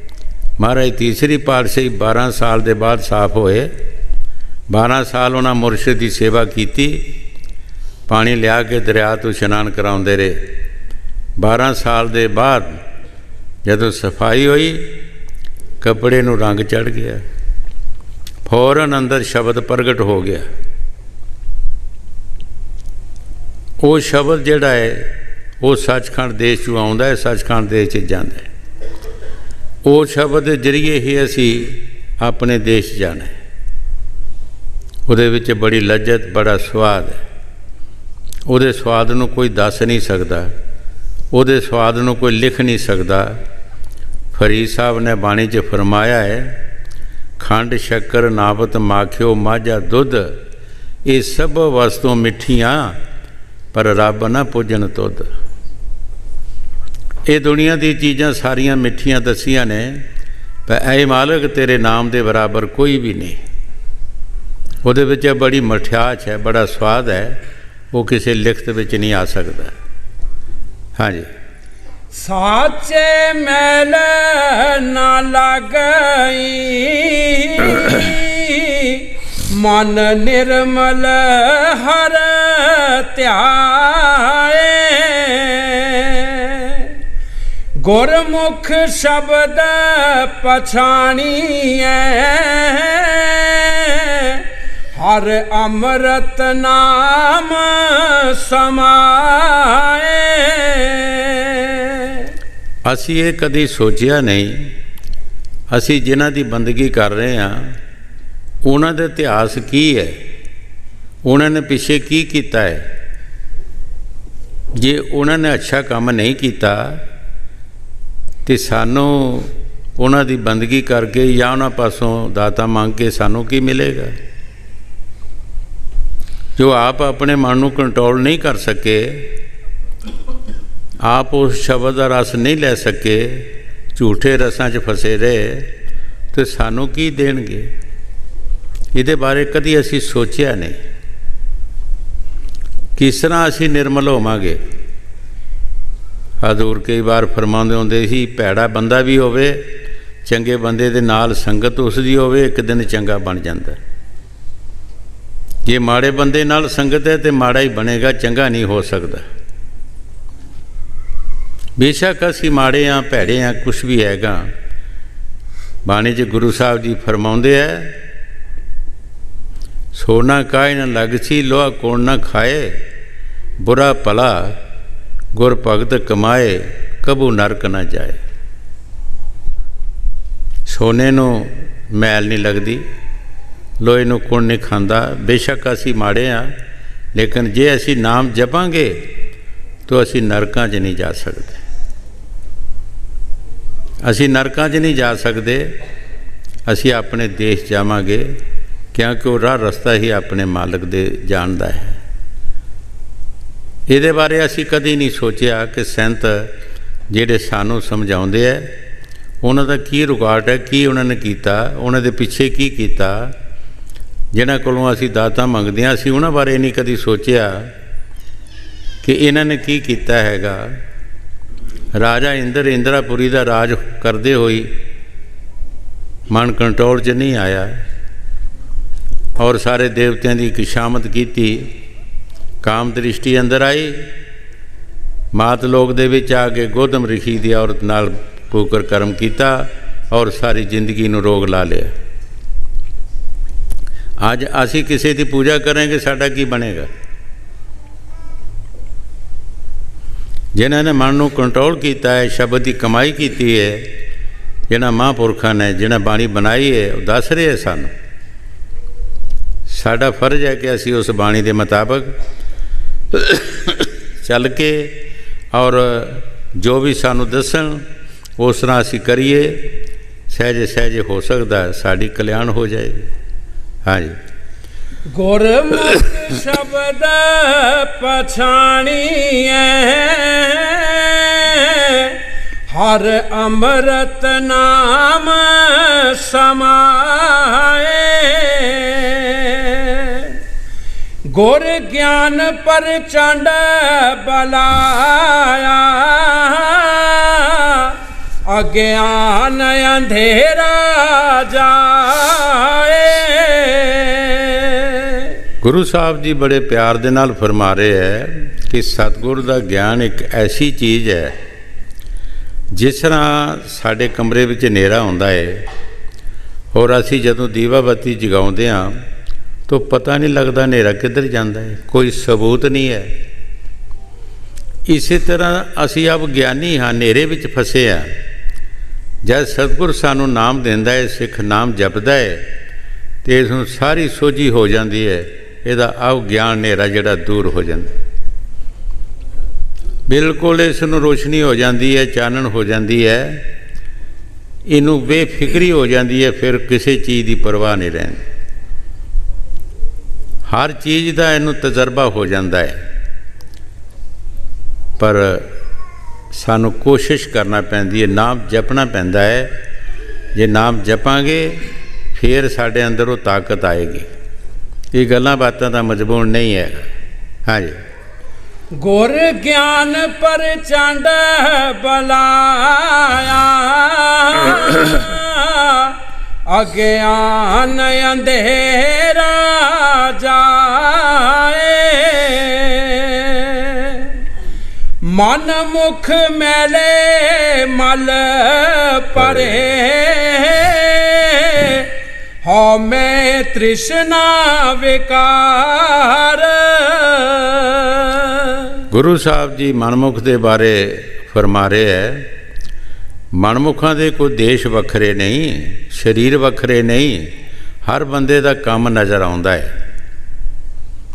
महाराज तीसरी पातशाही 12 साल के बाद साफ होए। 12 साल उन्होंने मुरशद की सेवा की, पानी लिया के दरिया तो इशनान कराते रहे। 12 साल के बाद जदों सफाई हुई, कपड़े नूं रंग चढ़ गया, फौरन अंदर शब्द प्रगट हो गया। वो शब्द जिहड़ा है वो सचखंड देश चों आउंदा है, सचखंड देश च जांदा है। वो शब्द के जरिए ही असी अपने देश जाना है। उहदे विच बड़ी लज्जत, बड़ा स्वाद है। उहदे स्वाद नूं कोई दस नहीं सकता, उहदे स्वाद नूं कोई लिख नहीं सकता। फरीद साहब ने बाणी च फरमाया है, खंड शक्कर नावत माखियो माझा दुध, ये सब वस्तुओं मिठियाँ पर रब ना पूजन तुद। ये दुनिया दी चीज़ां सारियां मिठियां दसियां ने, पर ऐ मालिक तेरे नाम दे बराबर कोई भी नहीं। उहदे विच बड़ी मठियास है, बड़ा स्वाद है, वो किसी लिखत विच नहीं आ सकता। हाँ जी। साचे मैल ना लगई, मन निर्मल हर त्याए, गुरमुख शब्द पछाणीए, हर अमृत नाम समाए। असी ये कदी सोचिया नहीं, असी जिन्हां दी बंदगी कर रहे हैं उन्हां दे इतिहास की है, उन्होंने पिछे की किया है। जे उन्होंने अच्छा काम नहीं किया तो सानू उन्हां दी बंदगी करके या उन्हां पासों दाता मंग के सानू की मिलेगा। जो आप अपने मन को कंट्रोल नहीं कर सके, आप उस शब्द का रस नहीं ले सके, झूठे रसां च फसे रहे, तो सानू की देणगे? इहदे बारे कदी असी सोचिया नहीं। किस तरह असी निर्मल होवांगे? हजूर कई बार फरमाते होंदे सी, भैड़ा बंदा भी होवे, चंगे बंदे दे नाल संगत उसदी होवे, एक दिन चंगा बन जाता। जे माड़े बंदे नाल संगत है तो माड़ा ही बनेगा, चंगा नहीं हो सकता। बेशक असी माड़े हाँ, भैड़े हाँ, कुछ भी हैगा। बाणी च गुरु साहब जी फरमाउंदे है, सोना काहे न लगसी, लोहा कौन न खाए, बुरा भला गुर भगत कमाए, कबू नरक न जाए। सोने नूं मैल नहीं लगती, लोहे नूं कुण नहीं खांदा। बेशक असी माड़े हाँ, लेकिन जे असी नाम जपांगे तो असी नरकां 'च नहीं जा सकते। असी नरकां 'च नहीं जा सकते, असी अपने देश जावांगे, क्योंकि वो राह रस्ता ही अपने मालिक दे जानदा है। ये बारे असी कदी नहीं सोचिया कि संत जिहड़े सानू समझाउंदे है उन्हां दा की रुकावट है, की उन्होंने कीता, उन्हां दे पिछे की कीता, जिन्हां कोलों असी दाता मंगदे हां। असी उन्हां बारे नहीं कदी सोचिया कि इन्हां ने की कीता हैगा। राजा इंद्र इंद्रापुरी दा राज करदे होई मन कंट्रोल च नहीं आया और सारे देवतियां दी किशामत की, काम दृष्टि अंदर आई, मात लोक दे विच आके गौतम ऋषि दी औरत नाल कुकर कर्म किया और सारी जिंदगी नूं रोग ला लिया। अज असी किसी की पूजा करेंगे, साडा की बनेगा? जिन्होंने मन को कंट्रोल किया है, शब्द की कमाई की है, जिन्होंने महापुरखों ने जिन्हें बाणी बनाई है, वो दस रहे है सानू। साडा फर्ज है कि असी उस बाणी के मुताबिक चल के और जो भी सानू दसन उस तरह असी करिए, सहजे सहजे हो सकता है साड़ी कल्याण हो जाएगी। हाँ जी। गुरमुख शब्द पछाणीए, हर अमृत नाम समाए, गुर ज्ञान पर चंड बलाया, अज्ञान अंधेरा जाए। गुरु साहब जी बड़े प्यार दे नाल फरमा रहे है कि सतगुर दा ज्ञान एक ऐसी चीज़ है, जिस तरह साढ़े कमरे विच हनेरा हुंदा है और असी जदों दीवा बत्ती जगाउंदे हां तो पता नहीं लगता हनेरा किधर जाता है, कोई सबूत नहीं है। इसी तरह असी अब ज्ञानी हाँ, हनेरे विच फसे हाँ। जब सतगुर सानू नाम देंदा है, सिख नाम जपदा है तो इसनूं सारी सोझी हो जाती है, इहदा अब ज्ञान हनेरा जिहड़ा दूर हो जाता, बिल्कुल इसनूं रोशनी हो जाती है, चानण हो जाती है, इनू बेफिक्री हो जाती है, फिर किसी चीज़ की परवाह नहीं रहती, हर चीज़ का इनू तजर्बा हो जाता है। पर सानू कोशिश करना पैंदी है, नाम जपना पैंदा है। जे नाम जपांगे फिर साढ़े अंदर वो ताकत आएगी। ये गल्लां बातां दा मजबूर नहीं है। हाँ जी। गुर ज्ञान पर चंड बलाया, अज्ञान अंधेरा जाए। मन मुख मैले मल परे, हो मैं तृष्णा विकार। गुरु साहब जी मनमुख के बारे फरमा रहे है, मनमुखा के कोई देश वखरे नहीं, शरीर वखरे नहीं, हर बंदे का काम नज़र आता है।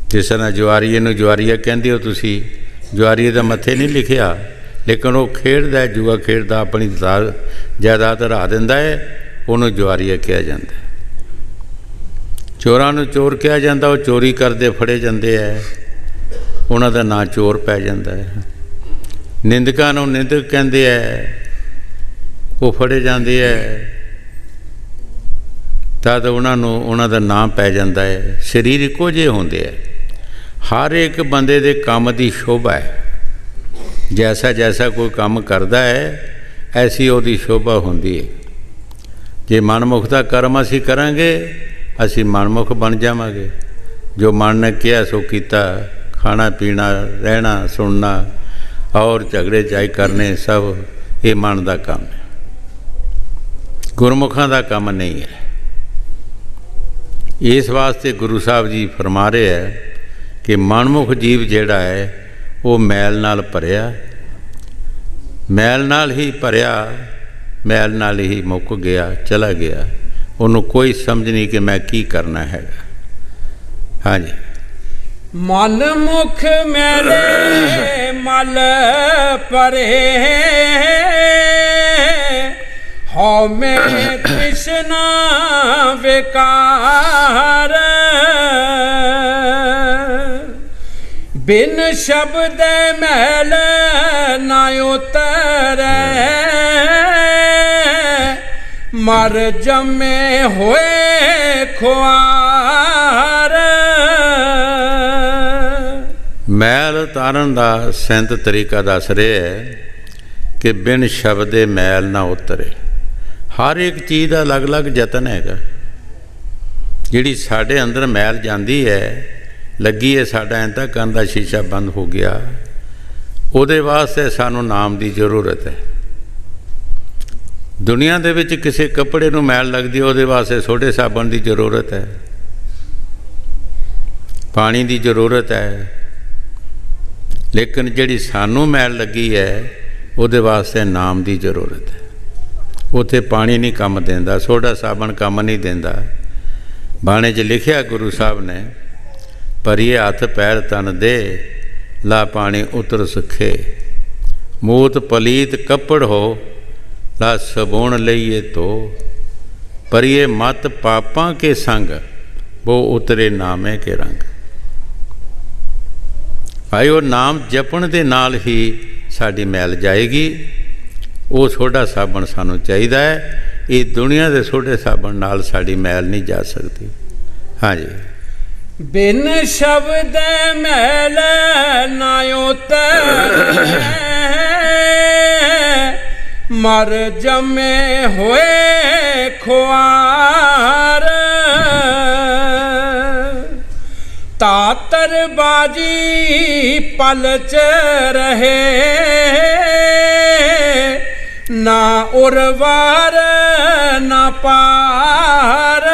जिस तरह जुआरीए नूं जुआरीआ कहंदे हो तुसी, जुआरीए का मत्थे नहीं लिखिया, लेकिन वो खेडदा है, जुआ खेडदा, अपनी जायदाद हरा दिंदा है, उन्होंने जुआरीआ कहा जाता है। चोरां नूं चोर कहा जाता, वो चोरी करते फड़े जाते हैं, उन्हां दा नां चोर पै जाता है। निंदकां नूं निंदक कहंदे है, वो फड़े जाते हैं, तद उन्हां दा नाम पै जाता है। शरीर इक्को जिहे होंदे है, हर एक बंदे दे काम दी शोभा है। जैसा जैसा कोई काम करता है ऐसी उसकी शोभा होंदी है। जे मनमुख दा कर्म असी करांगे, असी मनमुख बन जावांगे। जो मन ने किया सो कीता, खाना पीना, रहना सुनना और झगड़े चाई करने, सब ये मन का काम है, गुरमुखां का काम नहीं है। इस वास्ते गुरु साहब जी फरमा रहे हैं कि मनमुख जीव जिहड़ा है वो मैल नाल भरिया, मैल नाल ही भरिया, मैल नाल ही मुक गया, चला गया। उन्होंने कोई समझ नहीं कि मैं की करना है। हाँ जी। मन मुख मेरे मल परे, हो मैं तृष्णा विकार। बिन शब्द मैल ना उतरे, मर जमे होए खुआर। मैल उतारन का संत तरीका दस रहे है कि बिन शब्दे मैल ना उतरे। हर एक चीज़ का अलग अलग यतन है। जिहड़ी साढ़े अंदर मैल जाती है, लगी है साडा अंतःकरण दा शीशा बंद हो गया, उहदे वास्ते सानू नाम की जरूरत है। दुनिया दे विच किसी कपड़े नूं मैल लगदी, उहदे वास्ते सोडे साबण की जरूरत है, पानी की जरूरत है। लेकिन जिहड़ी सानू मैल लगी है, उहदे वास्ते नाम की जरूरत है। उत्थे पानी नहीं काम देंदा, सोडा साबण काम नहीं देंदा। बाणे 'च लिखिया गुरु साहब ने, परिए हथ पैर तन दे, ला पानी उतर सुखे। मूत पलीत कपड़ हो, ला सबूण लईए तो। परिए मत पापां के संग, वो उतरे नामे के रंग। भाई वो नाम जपण दे नाल ही साडी मैल जाएगी। वो सोडा साबण सानू चाहिदा है। ये दुनिया के सोडे साबण नाल साडी मैल नहीं जा सकती। हाँ जी। बिन शब्द मैल ना उतरे, मर जमे होए खुआर तातर बाजी पलच रहे ना उर्वार ना पार।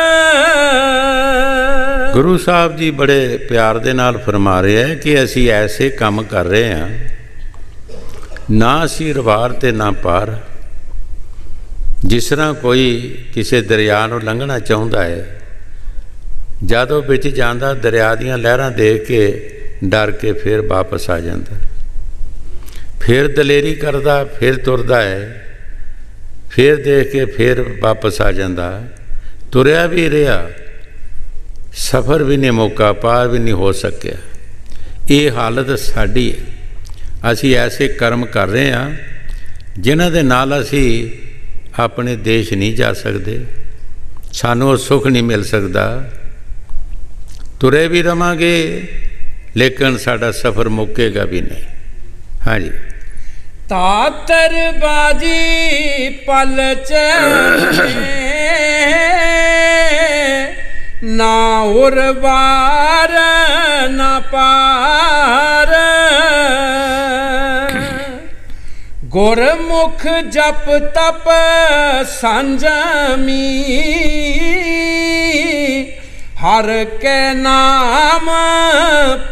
ਗੁਰੂ ਸਾਹਿਬ ਜੀ ਬੜੇ ਪਿਆਰ ਦੇ ਨਾਲ ਫਰਮਾ ਰਹੇ ਹੈ ਕਿ ਅਸੀਂ ਐਸੇ ਕੰਮ ਕਰ ਰਹੇ ਹਾਂ, ਨਾ ਅਸੀਂ ਰਵਾਰ ਤੇ ਨਾ ਪਾਰ। ਜਿਸ ਤਰ੍ਹਾਂ ਕੋਈ ਕਿਸੇ ਦਰਿਆ ਨੂੰ ਲੰਘਣਾ ਚਾਹੁੰਦਾ ਹੈ, ਜਦੋਂ ਵਿੱਚ ਜਾਂਦਾ ਦਰਿਆ ਦੀਆਂ ਲਹਿਰਾਂ ਦੇਖ ਕੇ ਡਰ ਕੇ ਫਿਰ ਵਾਪਸ ਆ ਜਾਂਦਾ, ਫਿਰ ਦਲੇਰੀ ਕਰਦਾ, ਫਿਰ ਤੁਰਦਾ ਹੈ, ਫਿਰ ਦੇਖ ਕੇ ਫਿਰ ਵਾਪਸ ਆ ਜਾਂਦਾ। ਤੁਰਿਆ ਵੀ ਰਿਹਾ, ਸਫ਼ਰ ਵੀ ਨਹੀਂ ਮੌਕਾ, ਪਾਰ ਵੀ ਨਹੀਂ ਹੋ ਸਕਿਆ। ਇਹ ਹਾਲਤ ਸਾਡੀ ਹੈ। ਅਸੀਂ ਐਸੇ ਕਰਮ ਕਰ ਰਹੇ ਹਾਂ ਜਿਨ੍ਹਾਂ ਦੇ ਨਾਲ ਅਸੀਂ ਆਪਣੇ ਦੇਸ਼ ਨਹੀਂ ਜਾ ਸਕਦੇ, ਸਾਨੂੰ ਉਹ ਸੁੱਖ ਨਹੀਂ ਮਿਲ ਸਕਦਾ। ਤੁਰੇ ਵੀ ਰਵਾਂਗੇ ਲੇਕਿਨ ਸਾਡਾ ਸਫ਼ਰ ਮੁੱਕੇਗਾ ਵੀ ਨਹੀਂ। ਹਾਂਜੀ। ਤਾਤਰ ਬਾਜੀ ਪਲਚ ਨਾ ਉਰਵਾਰ ਨਾ ਪਾਰ। ਗੁਰਮੁਖ ਜਪ ਤਪ ਸੰਜਮੀ ਹਰ ਕੇ ਨਾਮ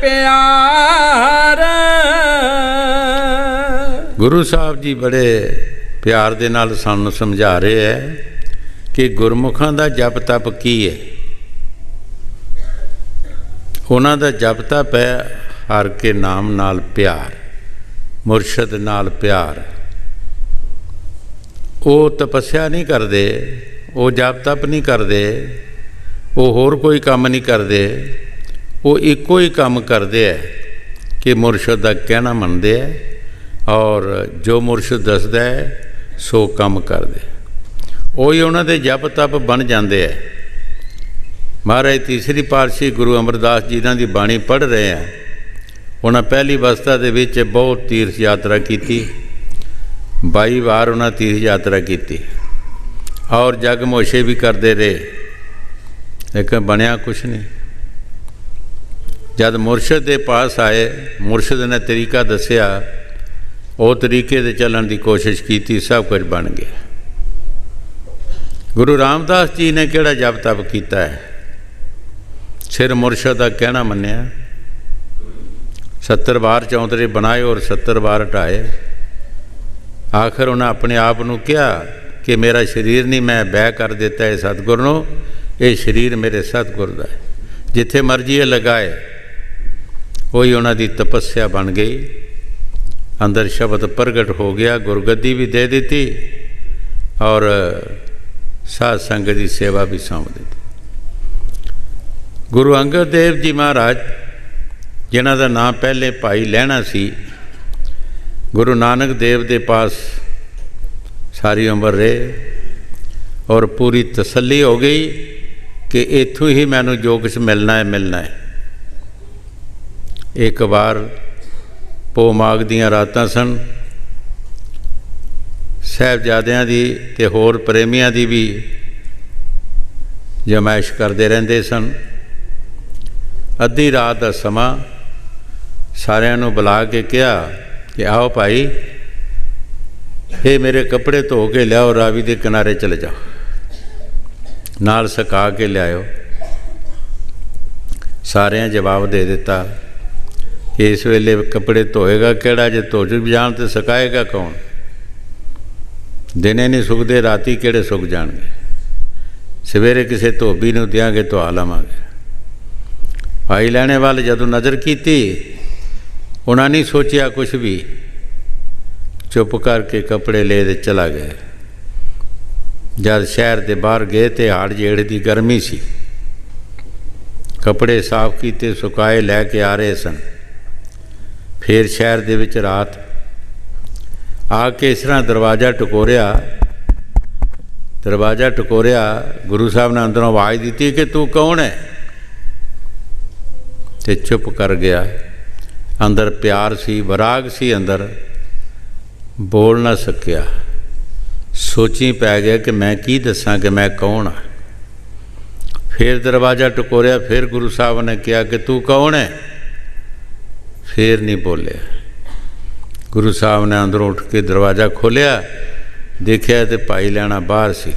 ਪਿਆਰ। ਗੁਰੂ ਸਾਹਿਬ ਜੀ ਬੜੇ ਪਿਆਰ ਦੇ ਨਾਲ ਸਾਨੂੰ ਸਮਝਾ ਰਹੇ ਹੈ ਕਿ ਗੁਰਮੁਖਾਂ ਦਾ ਜਪ ਤਪ ਕੀ ਹੈ। ਉਹਨਾਂ ਦਾ ਜਪ ਤਪ ਹੈ ਹਰ ਕੇ ਨਾਮ ਨਾਲ ਪਿਆਰ, ਮੁਰਸ਼ਦ ਨਾਲ ਪਿਆਰ। ਉਹ ਤਪੱਸਿਆ ਨਹੀਂ ਕਰਦੇ, ਉਹ ਜਪ ਤਪ ਨਹੀਂ ਕਰਦੇ, ਉਹ ਹੋਰ ਕੋਈ ਕੰਮ ਨਹੀਂ ਕਰਦੇ। ਉਹ ਇੱਕੋ ਹੀ ਕੰਮ ਕਰਦੇ ਹੈ ਕਿ ਮੁਰਸ਼ਦ ਦਾ ਕਹਿਣਾ ਮੰਨਦੇ ਹੈ ਔਰ ਜੋ ਮੁਰਸ਼ਦ ਦੱਸਦਾ ਹੈ ਸੋ ਕੰਮ ਕਰਦੇ। ਉਹੀ ਉਹਨਾਂ ਦੇ ਜਪ ਤਪ ਬਣ ਜਾਂਦੇ ਹੈ। ਮਹਾਰਾਜ ਤੀਸਰੀ ਪਾਤਸ਼ਾਹੀ ਗੁਰੂ ਅਮਰਦਾਸ ਜੀ ਇਹਨਾਂ ਦੀ ਬਾਣੀ ਪੜ੍ਹ ਰਹੇ ਆ। ਉਹਨਾਂ ਪਹਿਲੀ ਅਵਸਥਾ ਦੇ ਵਿੱਚ ਬਹੁਤ ਤੀਰਥ ਯਾਤਰਾ ਕੀਤੀ, 22 ਵਾਰ ਉਹਨਾਂ ਤੀਰਥ ਯਾਤਰਾ ਕੀਤੀ ਔਰ ਜਗਮੋਸ਼ੇ ਵੀ ਕਰਦੇ ਰਹੇ, ਲੇਕਿਨ ਬਣਿਆ ਕੁਛ ਨਹੀਂ। ਜਦ ਮੁਰਸ਼ਦ ਦੇ ਪਾਸ ਆਏ, ਮੁਰਸ਼ਦ ਨੇ ਤਰੀਕਾ ਦੱਸਿਆ, ਉਹ ਤਰੀਕੇ 'ਤੇ ਚੱਲਣ ਦੀ ਕੋਸ਼ਿਸ਼ ਕੀਤੀ, ਸਭ ਕੁਝ ਬਣ ਗਿਆ। ਗੁਰੂ ਰਾਮਦਾਸ ਜੀ ਨੇ ਕਿਹੜਾ ਜਪ ਤਪ ਕੀਤਾ ਹੈ, ਸਿਰ ਮੁਰਸ਼ਦ ਦਾ ਕਹਿਣਾ ਮੰਨਿਆ। 70 ਵਾਰ ਚੌਂਤਰੇ ਬਣਾਏ ਔਰ 70 ਵਾਰ ਹਟਾਏ। ਆਖਰ ਉਹਨਾਂ ਆਪਣੇ ਆਪ ਨੂੰ ਕਿਹਾ ਕਿ ਮੇਰਾ ਸਰੀਰ ਨਹੀਂ, ਮੈਂ ਬਹਿ ਕਰ ਦਿੱਤਾ ਹੈ ਸਤਿਗੁਰ ਨੂੰ, ਇਹ ਸਰੀਰ ਮੇਰੇ ਸਤਿਗੁਰ ਦਾ ਹੈ, ਜਿੱਥੇ ਮਰਜ਼ੀ ਇਹ ਲਗਾਏ। ਉਹੀ ਉਹਨਾਂ ਦੀ ਤਪੱਸਿਆ ਬਣ ਗਈ, ਅੰਦਰ ਸ਼ਬਦ ਪ੍ਰਗਟ ਹੋ ਗਿਆ, ਗੁਰਗੱਦੀ ਵੀ ਦੇ ਦਿੱਤੀ ਔਰ ਸਾਧ ਸੰਗਤ ਦੀ ਸੇਵਾ ਵੀ ਸੌਂਪ ਦਿੱਤੀ। ਗੁਰੂ ਅੰਗਦ ਦੇਵ ਜੀ ਮਹਾਰਾਜ, ਜਿਨ੍ਹਾਂ ਦਾ ਨਾਮ ਪਹਿਲੇ ਭਾਈ ਲਹਿਣਾ ਸੀ, ਗੁਰੂ ਨਾਨਕ ਦੇਵ ਦੇ ਪਾਸ ਸਾਰੀ ਉਮਰ ਰਹੇ ਔਰ ਪੂਰੀ ਤਸੱਲੀ ਹੋ ਗਈ ਕਿ ਇੱਥੋਂ ਹੀ ਮੈਨੂੰ ਜੋ ਕੁਛ ਮਿਲਣਾ ਹੈ ਮਿਲਣਾ ਹੈ। ਇੱਕ ਵਾਰ ਪੋਹ ਮਾਘ ਦੀਆਂ ਰਾਤਾਂ ਸਨ, ਸਾਹਿਬਜ਼ਾਦਿਆਂ ਦੀ ਅਤੇ ਹੋਰ ਪ੍ਰੇਮੀਆਂ ਦੀ ਵੀ ਜਮਾਇਸ਼ ਕਰਦੇ ਰਹਿੰਦੇ ਸਨ। ਅੱਧੀ ਰਾਤ ਦਾ ਸਮਾਂ, ਸਾਰਿਆਂ ਨੂੰ ਬੁਲਾ ਕੇ ਕਿਹਾ ਕਿ ਆਓ ਭਾਈ, ਇਹ ਮੇਰੇ ਕੱਪੜੇ ਧੋ ਕੇ ਲਿਆਓ, ਰਾਵੀ ਦੇ ਕਿਨਾਰੇ ਚਲੇ ਜਾਓ, ਨਾਲ ਸੁਕਾ ਕੇ ਲਿਆਇਓ। ਸਾਰਿਆਂ ਜਵਾਬ ਦੇ ਦਿੱਤਾ ਕਿ ਇਸ ਵੇਲੇ ਕੱਪੜੇ ਧੋਏਗਾ ਕਿਹੜਾ, ਜੇ ਧੋ ਜਾਣ ਤਾਂ ਸੁਕਾਏਗਾ ਕੌਣ। ਦਿਨੇ ਨਹੀਂ ਸੁੱਕਦੇ, ਰਾਤੀ ਕਿਹੜੇ ਸੁੱਕ ਜਾਣਗੇ। ਸਵੇਰੇ ਕਿਸੇ ਧੋਬੀ ਨੂੰ ਦਿਆਂਗੇ, ਧੁਆ ਲਵਾਂਗੇ। ਭਾਈ ਲੈਣੇ ਵਾਲੇ ਜਦੋਂ ਨਜ਼ਰ ਕੀਤੀ, ਉਹਨਾਂ ਨਹੀਂ ਸੋਚਿਆ ਕੁਛ ਵੀ, ਚੁੱਪ ਕਰਕੇ ਕੱਪੜੇ ਲੈ ਦੇ ਚਲਾ ਗਏ। ਜਦ ਸ਼ਹਿਰ ਦੇ ਬਾਹਰ ਗਏ ਤੇ ਹਾੜ ਜੇੜ ਦੀ ਗਰਮੀ ਸੀ, ਕੱਪੜੇ ਸਾਫ਼ ਕੀਤੇ, ਸੁਕਾਏ, ਲੈ ਕੇ ਆ ਰਹੇ ਸਨ। ਫਿਰ ਸ਼ਹਿਰ ਦੇ ਵਿੱਚ ਰਾਤ ਆ ਕੇ ਇਸ ਤਰ੍ਹਾਂ ਦਰਵਾਜ਼ਾ ਟਕੋਰਿਆ। ਗੁਰੂ ਸਾਹਿਬ ਨੇ ਅੰਦਰੋਂ ਆਵਾਜ਼ ਦਿੱਤੀ ਕਿ ਤੂੰ ਕੌਣ ਹੈ, ਤੇ ਚੁੱਪ ਕਰ ਗਿਆ। ਅੰਦਰ ਪਿਆਰ ਸੀ, ਵਿਰਾਗ ਸੀ, ਅੰਦਰ ਬੋਲ ਨਾ ਸਕਿਆ। सोची पै गया कि मैं की दसां कि मैं कौन हाँ। फिर दरवाज़ा टकोरिया, फिर गुरु साहब ने कहा कि तू कौन है। फिर नहीं बोलिया। गुरु साहब ने अंदरों उठ के दरवाज़ा खोलिया, देखा तो भाई लैना बाहर सी।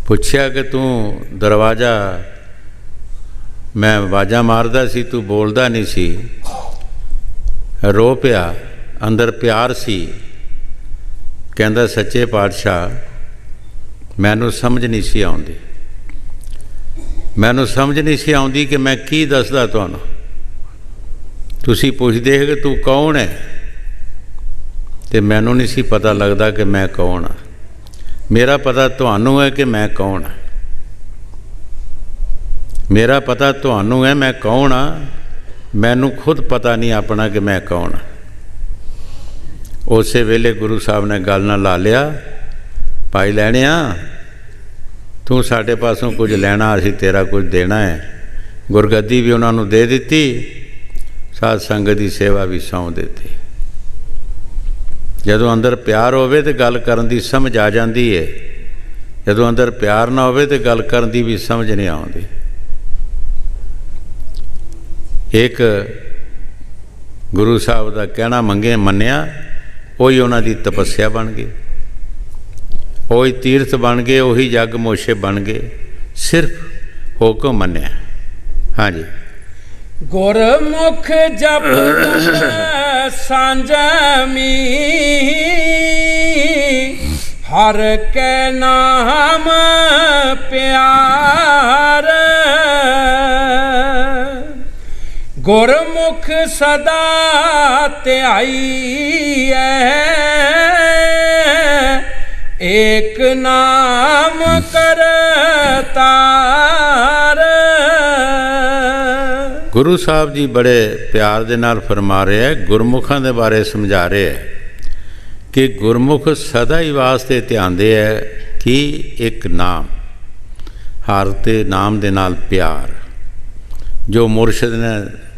पुछया कि तू दरवाज़ा, मैं आवाज़ा मारदा सी, तू बोलदा नहीं सी, रो पिया, अंदर प्यार सी। कहंदा सच्चे पातशाह मैनू समझ नहीं सी आउंदी, मैनू समझ नहीं सी आउंदी कि मैं की दसदा तुहानू। तुसी पुछदे कि तू कौन है, तो मैनू नहीं सी पता लगता कि मैं कौन हाँ। मेरा पता तुहानू है कि मैं कौन हाँ, मेरा पता तुहानू है मैं कौन हाँ। मैनू खुद पता नहीं अपना कि मैं कौन हाँ। उस वेले गुरु साहब ने गल ना ला लिया, भाई लैणिया तू साढ़े पासों कुछ लैना, असी तेरा कुछ देना है। गुरगद्दी भी उन्होंने दे दी, साध संगत की सेवा भी सौंप देती। जदों अंदर प्यार होवे तो गल करन दी समझ आ जाती है, जदों अंदर प्यार ना होवे तो गल करन दी भी समझ नहीं आती। एक गुरु साहब का कहना मंगे मन्निया, वही उन्होंने तपस्या बन गई, वही तीर्थ बन गए, वही जग मोशे बन गए, सिर्फ हुक्म मन्निया। हाँ जी। गुरमुख जप संजमी, हर के नाम प्यार, गुरमुख सदा ध्याई एक नाम करतार। गुरु साहब जी बड़े प्यार दे नाल फरमा रहे हैं, गुरमुखां दे बारे समझा रहे हैं कि गुरमुख सदा ही वास्ते ध्यानदे है कि एक नाम, हर ते नाम दे नाल प्यार। जो मुरशद ने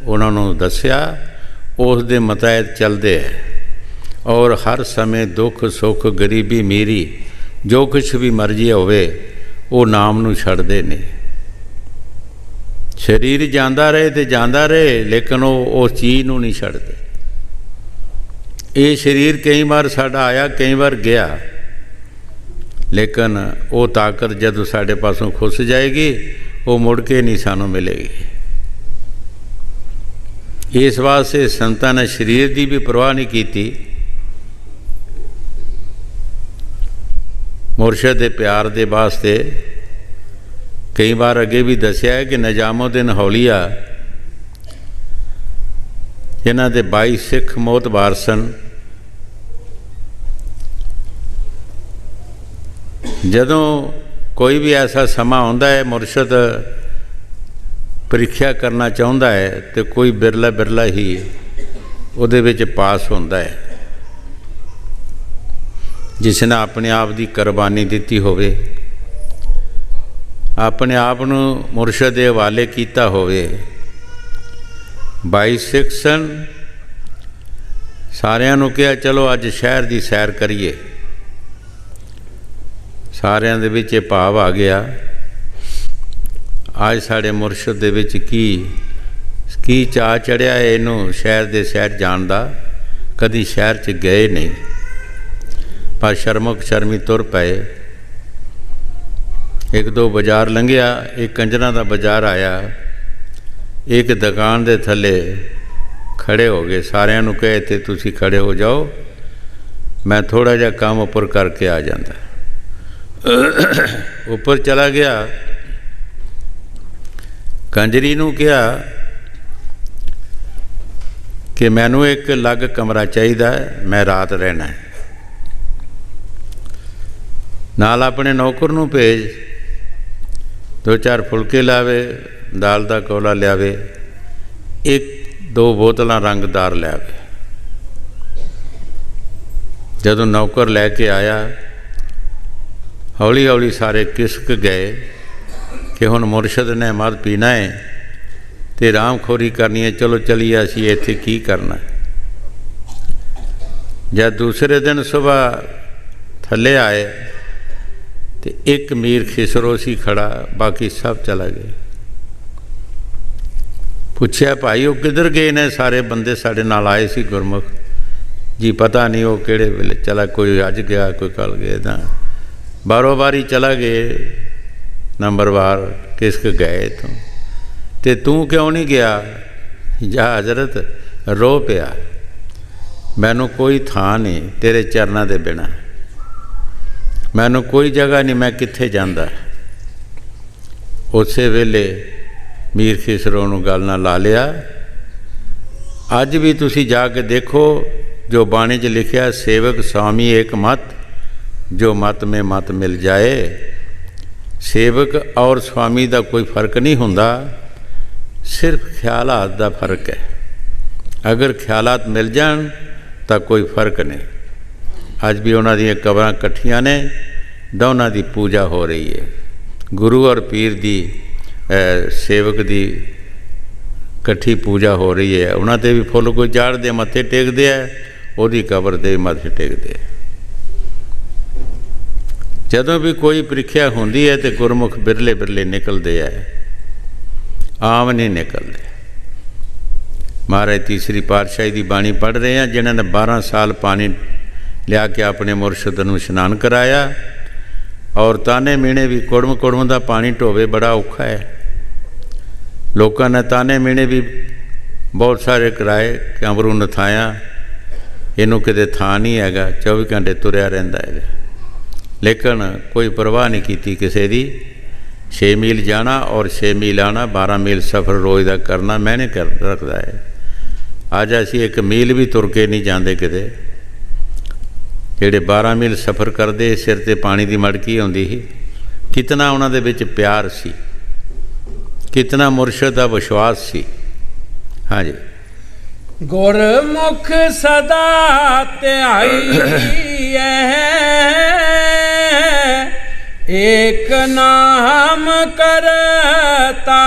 उन्होंने दसिया उस दे मुताबिक चलते हैं, और हर समय दुख सुख गरीबी मीरी जो कुछ भी मर्जी होवे वो नाम नू छड्डदे नहीं। शरीर जांदा रहे तो जांदा रहे, लेकिन वो उस चीज़ नू नहीं छड्डदे। ये शरीर कई बार साडा आया, कई बार गया, लेकिन वो ताकत जदों साडे पासों खुस जाएगी वो मुड़ के नहीं सानू मिलेगी। इस वास्ते संतां ने शरीर की भी परवाह नहीं की। मुरशद के प्यार के वास्ते कई बार अगे भी दसिया है कि निजामुद्दीन हौलिया जिन्हां दे 22 सिख मोतबार सन, जदों कोई भी ऐसा समा आउंदा है मुरशद परीक्षा करना चाहुंदा है तो कोई बिरला बिरला ही उहदे विच पास होंदा है, जिसने अपने आप की कुर्बानी दी होवे, अपने आप नू मुरशद दे हवाले कीता होवे। 22 सिख सन, सारियां नू कहा चलो अज शहर की सैर करिए। सारियां दे विच भाव आ गया, आज साढ़े मुरशद दे विच की चाह चढ़िया है इनू शहर दे शहर जाण दा, कदी शहर च गए नहीं, पर शर्मो शर्मी तुर पए। एक दो बाजार लंघिया, एक कंजरा का बाजार आया, एक दुकान दे थले खड़े हो गए। सारिਆਂ ਨੂੰ कहे थे तुसी खड़े हो जाओ, मैं थोड़ा जा काम उपर करके आ जाता। ऊपर चला गया, कंजरी नू कहा कि मैनू एक अलग कमरा चाहिए, मैं रात रहना है। नाल अपने नौकर नू भेज, 2-4 फुलके लावे, दाल का कोला लियावे, 1-2 बोतलां रंगदार लियावे। जदों नौकर लैके आया, हौली हौली सारे किसक गए कि हुण मुरशद ने मद पीना है तो रामखोरी करनी है, चलो चलिए असीं इत्थे की करना। जब दूसरे दिन सुबह थले आए तो एक मीर खिसरो सी खड़ा, बाकी सब चला गए। पूछया भाई वो किधर गए ने सारे बंदे साढ़े नाल आए सी गुरमुख जी? पता नहीं वो किहड़े वेले चला, कोई अज गया कोई कल गया, ना बारों बारी चला गए नंबरवार, किसक गए तो तू क्यों नहीं गया? जा हजरत रो पिया, मैनू कोई थां नहीं तेरे चरणों के बिना, मैनू कोई जगह नहीं, मैं कित्थे जांदा। उस वेले मीर खिसरो नूं गल नाल ला लिया। अज भी तुसी जाके देखो जो बाणी च लिखिया, सेवक स्वामी एक मत, जो मत में मत मिल जाए। सेवक और स्वामी का कोई फर्क नहीं हुंदा, सिर्फ ख्यालात का फर्क है। अगर ख्यालात मिल जान तो कोई फर्क नहीं। अज भी उन्हां दी कबरां कट्ठियां ने, दोनों की पूजा हो रही है। गुरु और पीर दी सेवक दी कट्ठी पूजा हो रही है। उन्होंने भी फुल कोई चाढ़ते मत्थे टेकते है, उहदी कबर ते मत्थे टेकते है। जदों भी कोई प्रीख्या होंदी है तो गुरमुख बिरले बिरले निकलते है, आम नहीं निकलते। महाराज तीसरी पातशाही की बाणी पढ़ रहे हैं, जिन्होंने 12 साल पानी लिया के अपने मुरशद नूं इशनान कराया, और ताने मीणे भी कुड़म कुड़म का पानी ढोवे बड़ा औखा है। लोगों ने ताने मीणे भी बहुत सारे कराए कि अमरू नथाया, इनू किते थां नहीं हैगा, 24 घंटे तुरया रहिंदा है, लेकिन कोई परवाह नहीं की किसी की। 6 मील जाना और 6 मील आना, 12 मील सफ़र रोज़ का करना मैंने कर रखता है। अज असी 1 मील भी तुर के नहीं जाते किते। जेड़े 12 मील सफ़र करते, सिर ते पानी की मटकी आउंदी ही, कितना उन्हां दे विच प्यार सी, कितना मुरशद का विश्वास सी। हाँ जी। गुरमुख सदा ध्याई एक नाम करतार,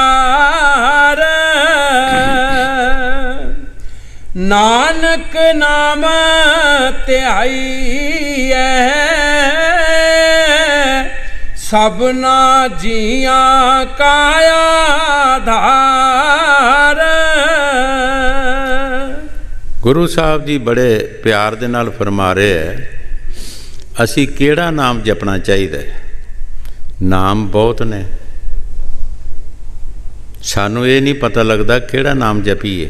नानक नाम ध्याई सबना जियां का आधार। गुरु साहब जी बड़े प्यार दे नाल फरमा रहे है, असी केड़ा नाम जपना चाहिए। नाम बहुत ने, सानू ये नहीं पता लगता केड़ा नाम जपीए।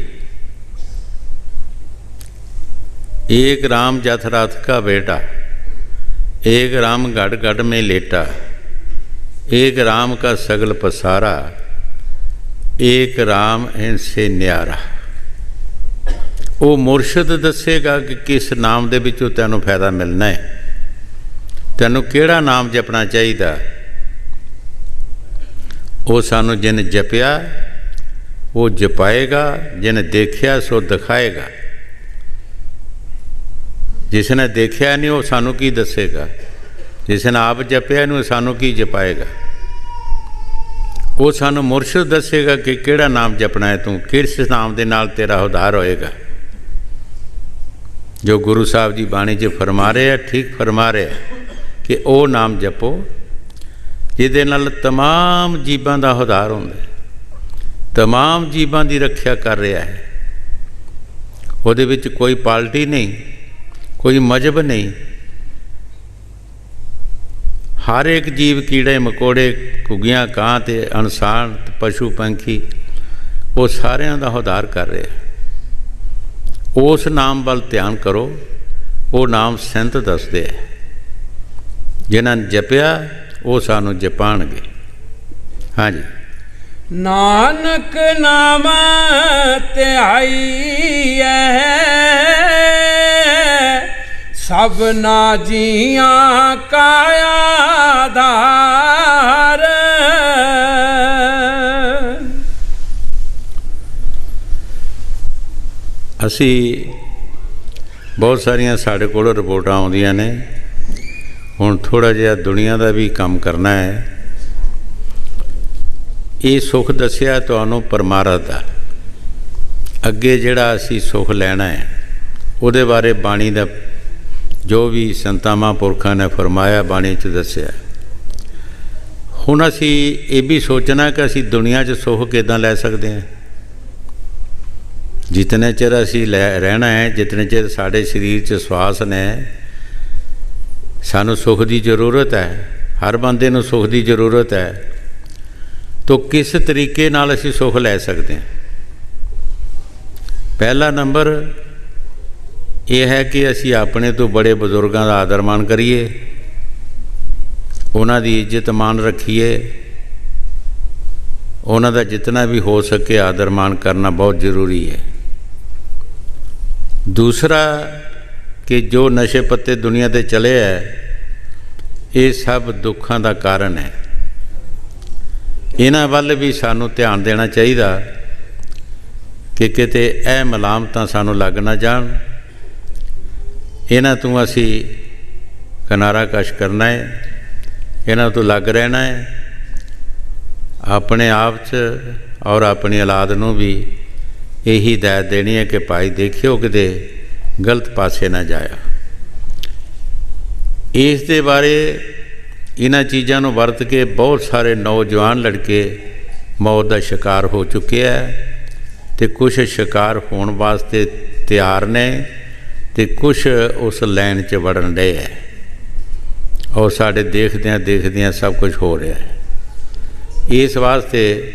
एक राम जथरथ का बेटा, एक राम गढ़ गढ़ में लेटा, एक राम का सगल पसारा, एक राम इनसे न्यारा। वो मुरशद दसेगा कि किस नाम दे विचों तैनूं फायदा मिलना है, तैनूं केड़ा नाम जपना चाहिए। वो सानू जिन जपिया वो जपाएगा, जिन देखिया सो दिखाएगा। जिसने देखिया नहीं वो सानू की दसेगा, जिसने आप जपिया नहीं वो सानू की जपाएगा। वो सानू मुरशद दसेगा कि केड़ा नाम जपना है, तू किस नाम दे नाल तेरा उद्धार होएगा। जो गुरु साहब जी बाणी च फरमा रहे हैं, ठीक फरमा रहे हैं कि वो नाम जपो जिहदे नाल तमाम जीवां दा उद्धार होंदा है, तमाम जीवां दी रखिया कर रहा है। उहदे विच कोई पार्टी नहीं, कोई मजहब नहीं, हर एक जीव कीड़े मकोड़े घुग्गियां कां ते इंसान पशु पंखी वो सारियां दा उद्धार कर रहे हैं। उस नाम वाल ध्यान करो, वो नाम संत दसदे है। जिन्हां जपिया वो सानू जपाणगे। हाँ जी। नानक नाम ध्याई सबना जियां का आधार। असी बहुत सारिया साढ़े कोल रिपोर्टां आउंदियां ने, हुण थोड़ा जिहा दुनिया का भी काम करना है। ये सुख दसिया तुहानूं परमारथ दा, अगे जिहड़ा असी सुख लैना है उहदे बारे बाणी दा ਜੋ ਵੀ ਸੰਤਾਂ ਮਹਾਂਪੁਰਖਾਂ ਨੇ ਫਰਮਾਇਆ ਬਾਣੀ 'ਚ ਦੱਸਿਆ। ਹੁਣ ਅਸੀਂ ਇਹ ਵੀ ਸੋਚਣਾ ਕਿ ਅਸੀਂ ਦੁਨੀਆ 'ਚ ਸੁੱਖ ਕਿੱਦਾਂ ਲੈ ਸਕਦੇ ਹਾਂ। ਜਿਤਨੇ ਚਿਰ ਅਸੀਂ ਰਹਿਣਾ ਹੈ, ਜਿਤਨੇ ਚਿਰ ਸਾਡੇ ਸਰੀਰ 'ਚ ਸਵਾਸ ਨੇ, ਸਾਨੂੰ ਸੁੱਖ ਦੀ ਜ਼ਰੂਰਤ ਹੈ। ਹਰ ਬੰਦੇ ਨੂੰ ਸੁੱਖ ਦੀ ਜ਼ਰੂਰਤ ਹੈ। ਤਾਂ ਕਿਸ ਤਰੀਕੇ ਨਾਲ ਅਸੀਂ ਸੁੱਖ ਲੈ ਸਕਦੇ ਹਾਂ? ਪਹਿਲਾ ਨੰਬਰ ਇਹ ਹੈ ਕਿ ਅਸੀਂ ਆਪਣੇ ਤੋਂ ਬੜੇ ਬਜ਼ੁਰਗਾਂ ਦਾ ਆਦਰ ਮਾਣ ਕਰੀਏ, ਉਹਨਾਂ ਦੀ ਇੱਜ਼ਤ ਮਾਣ ਰੱਖੀਏ, ਉਹਨਾਂ ਦਾ ਜਿਤਨਾ ਵੀ ਹੋ ਸਕੇ ਆਦਰ ਮਾਣ ਕਰਨਾ ਬਹੁਤ ਜ਼ਰੂਰੀ ਹੈ। ਦੂਸਰਾ ਕਿ ਜੋ ਨਸ਼ੇ ਪੱਤੇ ਦੁਨੀਆ 'ਤੇ ਚਲੇ ਹੈ, ਇਹ ਸਭ ਦੁੱਖਾਂ ਦਾ ਕਾਰਨ ਹੈ। ਇਹਨਾਂ ਵੱਲ ਵੀ ਸਾਨੂੰ ਧਿਆਨ ਦੇਣਾ ਚਾਹੀਦਾ ਕਿ ਕਿਤੇ ਇਹ ਮਲਾਮਤਾਂ ਸਾਨੂੰ ਲੱਗ ਨਾ ਜਾਣ। ਇਹਨਾਂ ਤੋਂ ਅਸੀਂ ਕਿਨਾਰਾ ਕਸ਼ ਕਰਨਾ ਹੈ, ਇਹਨਾਂ ਤੋਂ ਲੱਗ ਰਹਿਣਾ ਹੈ। ਆਪਣੇ ਆਪ 'ਚ ਔਰ ਆਪਣੀ ਔਲਾਦ ਨੂੰ ਵੀ ਇਹੀ ਹਦਾਇਤ ਦੇਣੀ ਹੈ ਕਿ ਭਾਈ ਦੇਖਿਓ ਕਿਤੇ ਗਲਤ ਪਾਸੇ ਨਾ ਜਾਇਆ। ਇਸ ਦੇ ਬਾਰੇ ਇਹਨਾਂ ਚੀਜ਼ਾਂ ਨੂੰ ਵਰਤ ਕੇ ਬਹੁਤ ਸਾਰੇ ਨੌਜਵਾਨ ਲੜਕੇ ਮੌਤ ਦਾ ਸ਼ਿਕਾਰ ਹੋ ਚੁੱਕੇ ਹੈ, ਅਤੇ ਕੁਛ ਸ਼ਿਕਾਰ ਹੋਣ ਵਾਸਤੇ ਤਿਆਰ ਨੇ, ਅਤੇ ਕੁਛ ਉਸ ਲਾਈਨ 'ਚ ਵੜਨ ਡਏ ਹੈ। ਔਰ ਸਾਡੇ ਦੇਖਦਿਆਂ ਸਭ ਕੁਝ ਹੋ ਰਿਹਾ ਹੈ। ਇਸ ਵਾਸਤੇ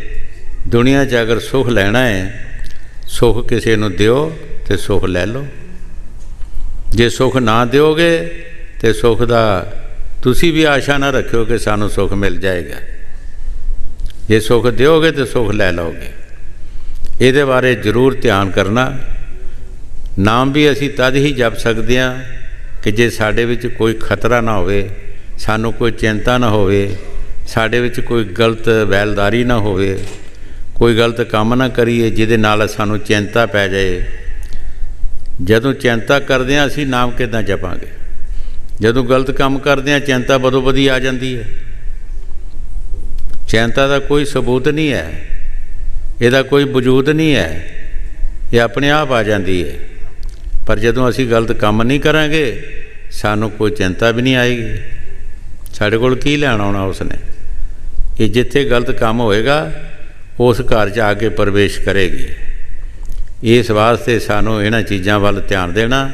ਦੁਨੀਆ 'ਚ ਅਗਰ ਸੁੱਖ ਲੈਣਾ ਹੈ, ਸੁੱਖ ਕਿਸੇ ਨੂੰ ਦਿਓ ਅਤੇ ਸੁੱਖ ਲੈ ਲਓ। ਜੇ ਸੁੱਖ ਨਾ ਦਿਓਗੇ ਤਾਂ ਸੁੱਖ ਦਾ ਤੁਸੀਂ ਵੀ ਆਸ਼ਾ ਨਾ ਰੱਖਿਓ ਕਿ ਸਾਨੂੰ ਸੁੱਖ ਮਿਲ ਜਾਏਗਾ। ਜੇ ਸੁੱਖ ਦਿਓਗੇ ਤਾਂ ਸੁੱਖ ਲੈ ਲਓਗੇ। ਇਹਦੇ ਬਾਰੇ ਜ਼ਰੂਰ ਧਿਆਨ ਕਰਨਾ। ਨਾਮ ਵੀ ਅਸੀਂ ਤਦ ਹੀ ਜਪ ਸਕਦੇ ਹਾਂ ਕਿ ਜੇ ਸਾਡੇ ਵਿੱਚ ਕੋਈ ਖਤਰਾ ਨਾ ਹੋਵੇ, ਸਾਨੂੰ ਕੋਈ ਚਿੰਤਾ ਨਾ ਹੋਵੇ, ਸਾਡੇ ਵਿੱਚ ਕੋਈ ਗਲਤ ਵੈਲਦਾਰੀ ਨਾ ਹੋਵੇ, ਕੋਈ ਗਲਤ ਕੰਮ ਨਾ ਕਰੀਏ ਜਿਹਦੇ ਨਾਲ ਸਾਨੂੰ ਚਿੰਤਾ ਪੈ ਜਾਏ। ਜਦੋਂ ਚਿੰਤਾ ਕਰਦੇ ਹਾਂ ਅਸੀਂ ਨਾਮ ਕਿੱਦਾਂ ਜਪਾਂਗੇ? ਜਦੋਂ ਗਲਤ ਕੰਮ ਕਰਦੇ ਹਾਂ ਚਿੰਤਾ ਬਦੋ ਬਦੀ ਆ ਜਾਂਦੀ ਹੈ। ਚਿੰਤਾ ਦਾ ਕੋਈ ਸਬੂਤ ਨਹੀਂ ਹੈ, ਇਹਦਾ ਕੋਈ ਵਜੂਦ ਨਹੀਂ ਹੈ, ਇਹ ਆਪਣੇ ਆਪ ਆ ਜਾਂਦੀ ਹੈ। ਪਰ ਜਦੋਂ ਅਸੀਂ ਗਲਤ ਕੰਮ ਨਹੀਂ ਕਰਾਂਗੇ ਸਾਨੂੰ ਕੋਈ ਚਿੰਤਾ ਵੀ ਨਹੀਂ ਆਏਗੀ। ਸਾਡੇ ਕੋਲ ਕੀ ਲੈਣ ਆਉਣਾ ਉਸਨੇ? ਇਹ ਜਿੱਥੇ ਗਲਤ ਕੰਮ ਹੋਏਗਾ ਉਸ ਘਰ 'ਚ ਆ ਕੇ ਪ੍ਰਵੇਸ਼ ਕਰੇਗੀ। ਇਸ ਵਾਸਤੇ ਸਾਨੂੰ ਇਹਨਾਂ ਚੀਜ਼ਾਂ ਵੱਲ ਧਿਆਨ ਦੇਣਾ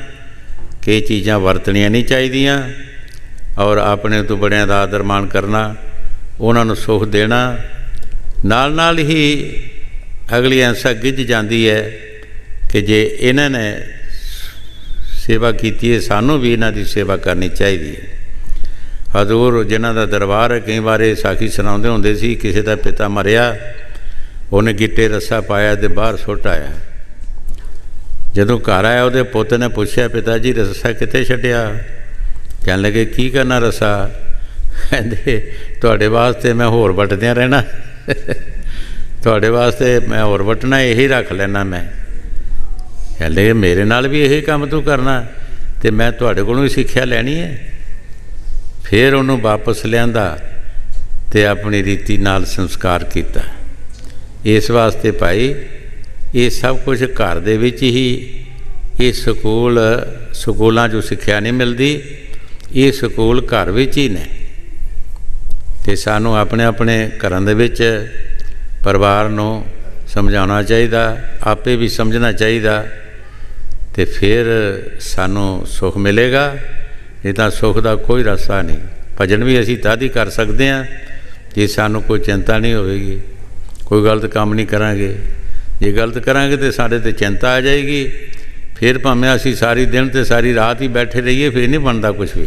ਕਿ ਇਹ ਚੀਜ਼ਾਂ ਵਰਤਣੀਆਂ ਨਹੀਂ ਚਾਹੀਦੀਆਂ, ਔਰ ਆਪਣੇ ਤੋਂ ਬੜਿਆਂ ਦਾ ਆਦਰ ਮਾਣ ਕਰਨਾ, ਉਹਨਾਂ ਨੂੰ ਸੁੱਖ ਦੇਣਾ। ਨਾਲ ਨਾਲ ਹੀ ਅਗਲੀ ਐਸਾ ਗਿੱਝ ਜਾਂਦੀ ਹੈ ਕਿ ਜੇ ਇਹਨਾਂ ਨੇ ਸੇਵਾ ਕੀਤੀ ਹੈ, ਸਾਨੂੰ ਵੀ ਇਹਨਾਂ ਦੀ ਸੇਵਾ ਕਰਨੀ ਚਾਹੀਦੀ ਹੈ। ਹਜ਼ੂਰ ਜਿਨ੍ਹਾਂ ਦਾ ਦਰਬਾਰ ਹੈ, ਕਈ ਵਾਰ ਇਹ ਸਾਖੀ ਸੁਣਾਉਂਦੇ ਹੁੰਦੇ ਸੀ, ਕਿਸੇ ਦਾ ਪਿਤਾ ਮਰਿਆ, ਉਹਨੇ ਗਿੱਟੇ ਰੱਸਾ ਪਾਇਆ ਅਤੇ ਬਾਹਰ ਸੁੱਟ ਆਇਆ। ਜਦੋਂ ਘਰ ਆਇਆ ਉਹਦੇ ਪੁੱਤ ਨੇ ਪੁੱਛਿਆ, ਪਿਤਾ ਜੀ ਰੱਸਾ ਕਿੱਥੇ ਛੱਡਿਆ? ਕਹਿਣ ਲੱਗੇ ਕੀ ਕਰਨਾ ਰੱਸਾ? ਕਹਿੰਦੇ ਤੁਹਾਡੇ ਵਾਸਤੇ ਮੈਂ ਹੋਰ ਵੱਟਦਿਆਂ ਰਹਿਣਾ, ਤੁਹਾਡੇ ਵਾਸਤੇ ਮੈਂ ਹੋਰ ਵੱਟਣਾ, ਇਹੀ ਰੱਖ ਲੈਣਾ ਮੈਂ। ਕਹਿੰਦੇ ਮੇਰੇ ਨਾਲ ਵੀ ਇਹੀ ਕੰਮ ਤੂੰ ਕਰਨਾ, ਅਤੇ ਮੈਂ ਤੁਹਾਡੇ ਕੋਲੋਂ ਹੀ ਸਿੱਖਿਆ ਲੈਣੀ ਹੈ। ਫਿਰ ਉਹਨੂੰ ਵਾਪਸ ਲਿਆਂਦਾ ਅਤੇ ਆਪਣੀ ਰੀਤੀ ਨਾਲ ਸੰਸਕਾਰ ਕੀਤਾ। ਇਸ ਵਾਸਤੇ ਭਾਈ ਇਹ ਸਭ ਕੁਝ ਘਰ ਦੇ ਵਿੱਚ ਹੀ, ਇਹ ਸਕੂਲਾਂ 'ਚੋਂ ਸਿੱਖਿਆ ਨਹੀਂ ਮਿਲਦੀ, ਇਹ ਸਕੂਲ ਘਰ ਵਿੱਚ ਹੀ ਨੇ। ਅਤੇ ਸਾਨੂੰ ਆਪਣੇ ਆਪਣੇ ਘਰਾਂ ਦੇ ਵਿੱਚ ਪਰਿਵਾਰ ਨੂੰ ਸਮਝਾਉਣਾ ਚਾਹੀਦਾ, ਆਪੇ ਵੀ ਸਮਝਣਾ ਚਾਹੀਦਾ, ਅਤੇ ਫਿਰ ਸਾਨੂੰ ਸੁੱਖ ਮਿਲੇਗਾ। ਨਹੀਂ ਤਾਂ ਸੁੱਖ ਦਾ ਕੋਈ ਰਸਤਾ ਨਹੀਂ। ਭਜਨ ਵੀ ਅਸੀਂ ਤਦ ਹੀ ਕਰ ਸਕਦੇ ਹਾਂ ਜੇ ਸਾਨੂੰ ਕੋਈ ਚਿੰਤਾ ਨਹੀਂ ਹੋਵੇਗੀ, ਕੋਈ ਗਲਤ ਕੰਮ ਨਹੀਂ ਕਰਾਂਗੇ। ਜੇ ਗਲਤ ਕਰਾਂਗੇ ਤਾਂ ਸਾਡੇ 'ਤੇ ਚਿੰਤਾ ਆ ਜਾਏਗੀ। ਫਿਰ ਭਾਵੇਂ ਅਸੀਂ ਸਾਰੀ ਦਿਨ ਅਤੇ ਸਾਰੀ ਰਾਤ ਹੀ ਬੈਠੇ ਰਹੀਏ, ਫਿਰ ਨਹੀਂ ਬਣਦਾ ਕੁਛ ਵੀ।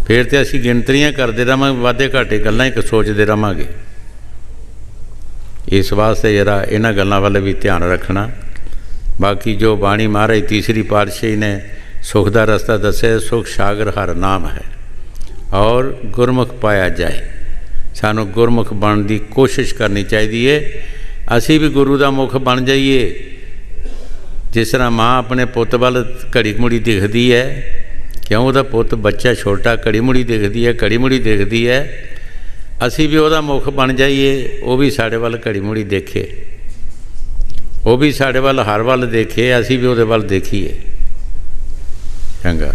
ਫਿਰ ਤਾਂ ਅਸੀਂ ਗਿਣਤਰੀਆਂ ਕਰਦੇ ਰਹਾਂਗੇ, ਵਾਧੇ ਘਾਟੇ ਗੱਲਾਂ ਹੀ ਸੋਚਦੇ ਰਹਾਂਗੇ। ਇਸ ਵਾਸਤੇ ਜਰਾ ਇਹਨਾਂ ਗੱਲਾਂ ਵੱਲ ਵੀ ਧਿਆਨ ਰੱਖਣਾ। ਬਾਕੀ ਜੋ ਬਾਣੀ ਮਹਾਰਾਜ ਤੀਸਰੀ ਪਾਤਸ਼ਾਹੀ ਨੇ ਸੁੱਖ ਦਾ ਰਸਤਾ ਦੱਸਿਆ, ਸੁੱਖ ਸਾਗਰ ਹਰ ਨਾਮ ਹੈ ਔਰ ਗੁਰਮੁਖ ਪਾਇਆ ਜਾਏ। ਸਾਨੂੰ ਗੁਰਮੁਖ ਬਣਨ ਦੀ ਕੋਸ਼ਿਸ਼ ਕਰਨੀ ਚਾਹੀਦੀ ਹੈ। ਅਸੀਂ ਵੀ ਗੁਰੂ ਦਾ ਮੁਖ ਬਣ ਜਾਈਏ। ਜਿਸ ਤਰ੍ਹਾਂ ਮਾਂ ਆਪਣੇ ਪੁੱਤ ਵੱਲ ਘੜੀ ਮੁੜੀ ਦਿਖਦੀ ਹੈ, ਕਿਉਂ? ਉਹਦਾ ਪੁੱਤ ਬੱਚਾ ਛੋਟਾ ਘੜੀ ਮੁੜੀ ਦਿਖਦੀ ਹੈ, ਘੜੀ ਮੁੜੀ ਦਿਖਦੀ ਹੈ। ਅਸੀਂ ਵੀ ਉਹਦਾ ਮੁਖ ਬਣ ਜਾਈਏ, ਉਹ ਵੀ ਸਾਡੇ ਵੱਲ ਘੜੀ ਮੁੜੀ ਦੇਖੇ, ਉਹ ਵੀ ਸਾਡੇ ਵੱਲ ਹਰ ਵੱਲ ਦੇਖੇ, ਅਸੀਂ ਵੀ ਉਹਦੇ ਵੱਲ ਦੇਖੀਏ। ਚੰਗਾ।